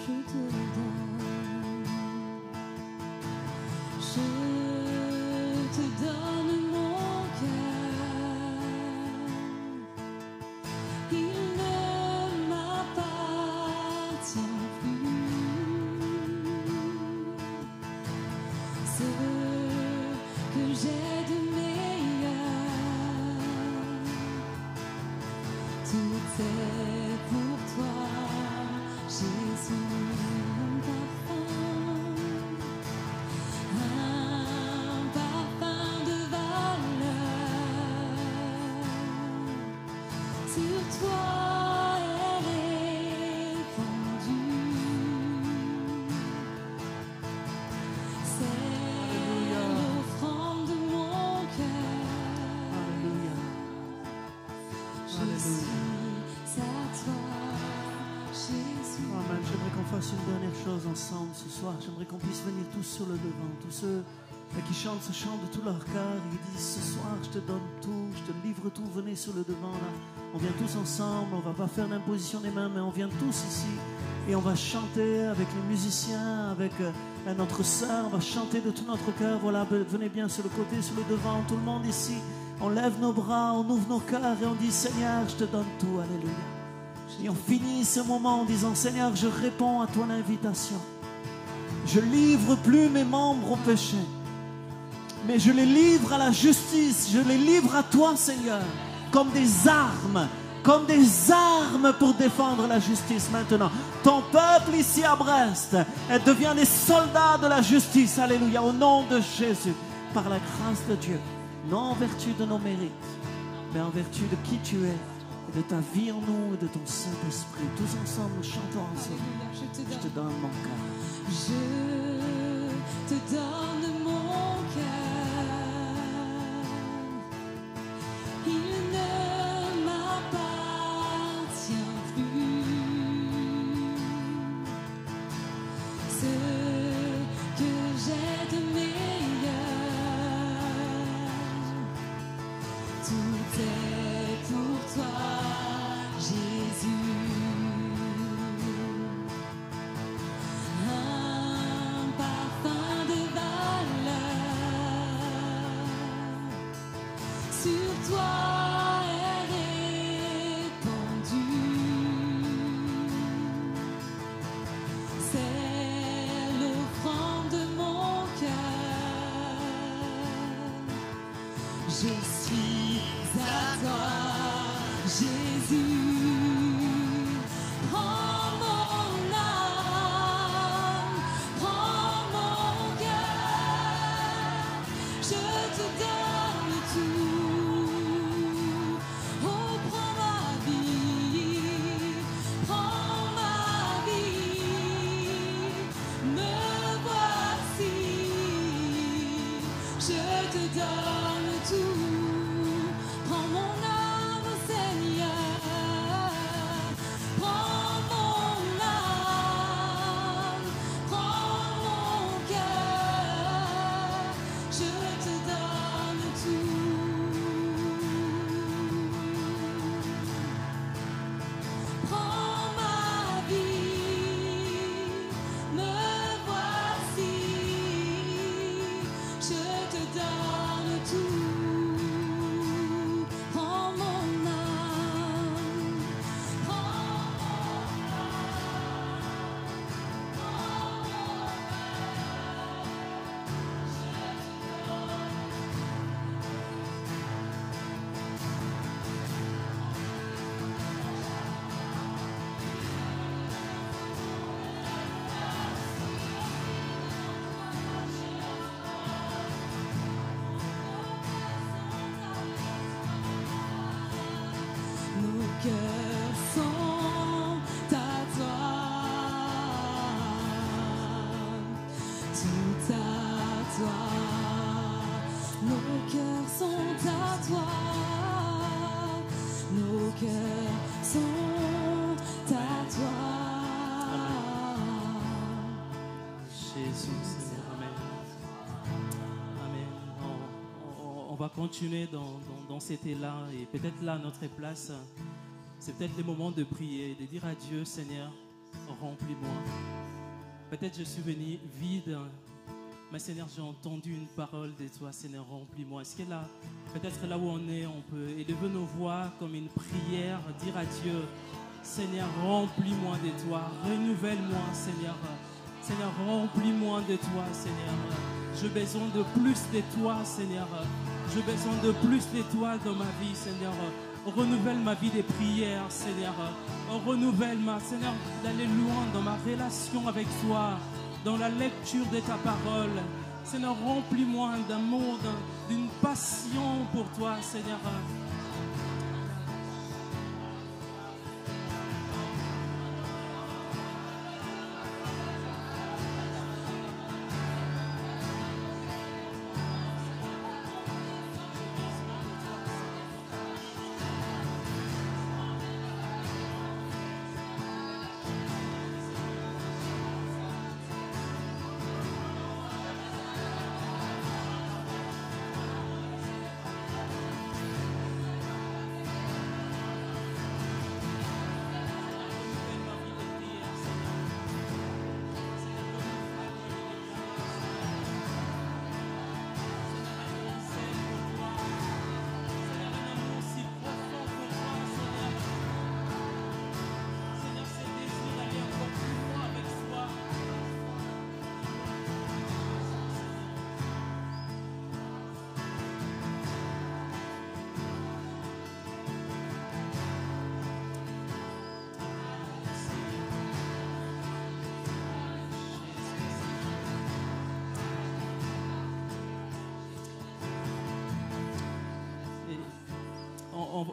Je te donne, je te donne mon cœur. Il ne m'appartient plus. Ce que j'ai de meilleur, tout est pour toi, Jésus. Un parfum de valeur sur toi est répandu. C'est l'offrande de mon cœur. Alléluia. Je Alléluia. suis à toi, Jésus. Amen. J'aimerais qu'on fasse une dernière chose ensemble ce soir. J'aimerais qu'on puisse venir tous sur le devant. Tous ceux qui chantent ce chant de tout leur cœur et qui disent ce soir je te donne tout, je te livre tout. Venez sur le devant là. On vient tous ensemble. On ne va pas faire d'imposition des mains, mais on vient tous ici. Et on va chanter avec les musiciens, avec notre sœur. On va chanter de tout notre cœur. Voilà, venez bien sur le côté, sur le devant. Tout le monde ici. On lève nos bras, on ouvre nos cœurs et on dit Seigneur, je te donne tout. Alléluia. Et on finit ce moment en disant Seigneur, je réponds à ton invitation. Je livre plus mes membres au péché. mais je les livre à la justice, je les livre à toi, Seigneur, comme des armes pour défendre la justice maintenant. Ton peuple ici à Brest, elle devient des soldats de la justice, alléluia, au nom de Jésus, par la grâce de Dieu, non en vertu de nos mérites, mais en vertu de qui tu es, et de ta vie en nous, et de ton Saint-Esprit. Tous ensemble, chantons ensemble. Je te donne mon cœur. Je te donne mon cœur. Il ne m'appartient plus. Ce que j'ai de meilleur, tout est pour toi, Jésus. Un parfum de valeur sur toi est répandu. C'est l'offrande de mon cœur. Je suis à toi, Jésus. Prends mon âme, prends mon cœur. Je te donne tout. Oh, prends ma vie, prends ma vie. Me voici, je te donne tout. Prends mon âme, Seigneur. Prends mon âme, prends mon cœur. Je te donne tout. Prends ma vie, me voici. Je te donne tout. Prends mon âme, prends mon nos cœurs sont à toi, tout à toi. Nos cœurs sont à toi, nos cœurs sont à toi. Jésus, Seigneur, Amen. Amen. On va continuer dans cet élan et peut-être là, à notre place, c'est peut-être le moment de prier, de dire à Dieu, Seigneur, remplis-moi. Peut-être je suis venu vide, mais Seigneur, j'ai entendu une parole de toi, Seigneur, remplis-moi. Est-ce que là, peut-être là où on est, on peut élever nos voix comme une prière, dire à Dieu, Seigneur, remplis-moi de toi, renouvelle-moi, Seigneur. Seigneur, remplis-moi de toi, Seigneur. J'ai besoin de plus de toi, Seigneur. J'ai besoin de plus de toi dans ma vie, Seigneur. Renouvelle ma vie de prière, Seigneur. Renouvelle-moi, Seigneur, d'aller loin dans ma relation avec toi, dans la lecture de ta parole. Seigneur, remplis-moi d'amour, d'une passion pour toi, Seigneur.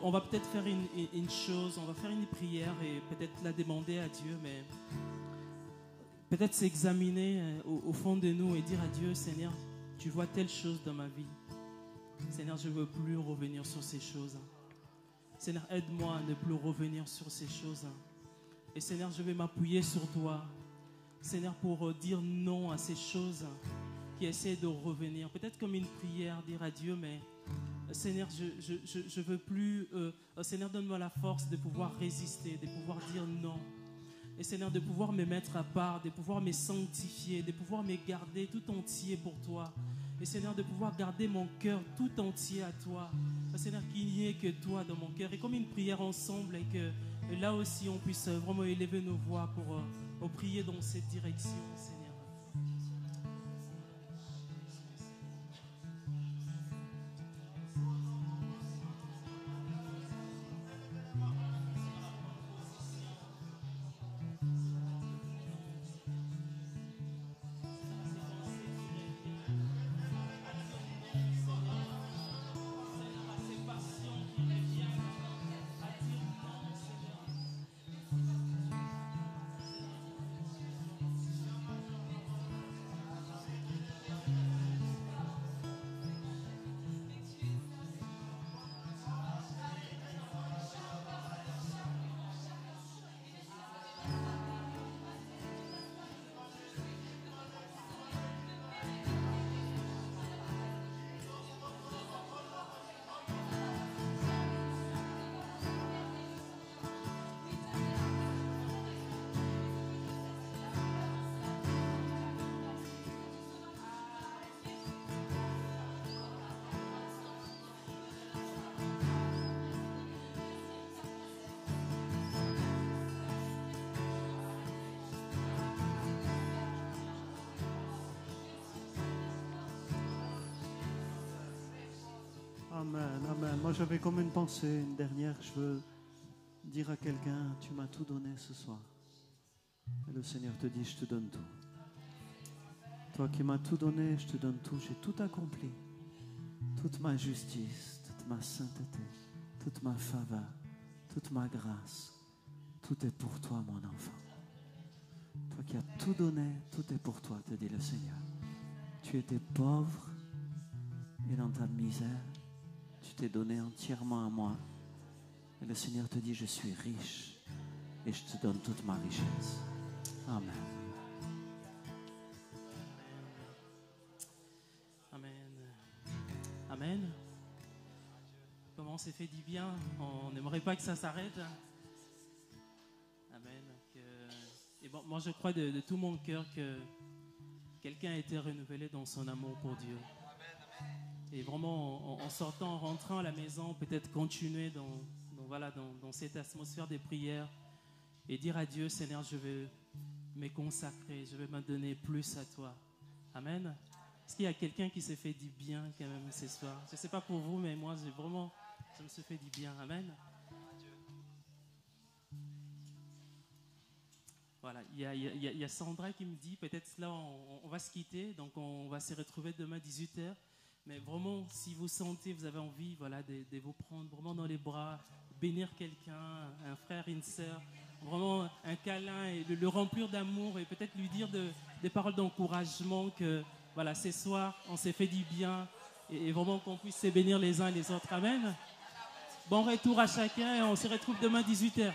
on va peut-être faire une chose, on va faire une prière et peut-être la demander à Dieu, mais peut-être s'examiner au fond de nous et dire à Dieu, Seigneur, tu vois telle chose dans ma vie. Seigneur, je ne veux plus revenir sur ces choses. Seigneur, aide-moi à ne plus revenir sur ces choses. Et Seigneur, je vais m'appuyer sur toi. Seigneur, pour dire non à ces choses qui essaient de revenir. Peut-être comme une prière, dire à Dieu, mais Seigneur, je veux plus. Seigneur, donne-moi la force de pouvoir résister, de pouvoir dire non. Et Seigneur, de pouvoir me mettre à part, de pouvoir me sanctifier, de pouvoir me garder tout entier pour toi. Et Seigneur, de pouvoir garder mon cœur tout entier à toi. Seigneur, qu'il n'y ait que toi dans mon cœur. Et comme une prière ensemble, et que là aussi on puisse vraiment élever nos voix pour prier dans cette direction, Seigneur. Amen, amen. Moi, j'avais comme une pensée, une dernière. Je veux dire à quelqu'un, tu m'as tout donné ce soir. Et le Seigneur te dit, je te donne tout. Toi qui m'as tout donné, je te donne tout. J'ai tout accompli. Toute ma justice, toute ma sainteté, toute ma faveur, toute ma grâce. Tout est pour toi, mon enfant. Toi qui as tout donné, tout est pour toi, te dit le Seigneur. Tu étais pauvre et dans ta misère, tu t'es donné entièrement à moi. Et le Seigneur te dit, je suis riche et je te donne toute ma richesse. Amen. Amen. Amen. Comment on s'est fait du bien. On n'aimerait pas que ça s'arrête. Amen. Et bon, moi, je crois de tout mon cœur que quelqu'un a été renouvelé dans son amour pour Dieu. Et vraiment, en sortant, en rentrant à la maison, peut-être continuer dans cette atmosphère de prière et dire à Dieu, Seigneur, je veux me consacrer, je veux me donner plus à toi. Amen. Est-ce qu'il y a quelqu'un qui s'est fait du bien quand même ce soir? Je ne sais pas pour vous, mais moi, je me suis fait du bien. Amen. Voilà, il y a Sandra qui me dit, peut-être là, on va se quitter, donc on va se retrouver demain à 18h. Mais vraiment, si vous sentez, vous avez envie de vous prendre vraiment dans les bras, bénir quelqu'un, un frère, une sœur, vraiment un câlin et le remplir d'amour et peut-être lui dire des paroles d'encouragement que voilà, ce soir, on s'est fait du bien et vraiment qu'on puisse se bénir les uns et les autres. Amen. Bon retour à chacun et on se retrouve demain 18h.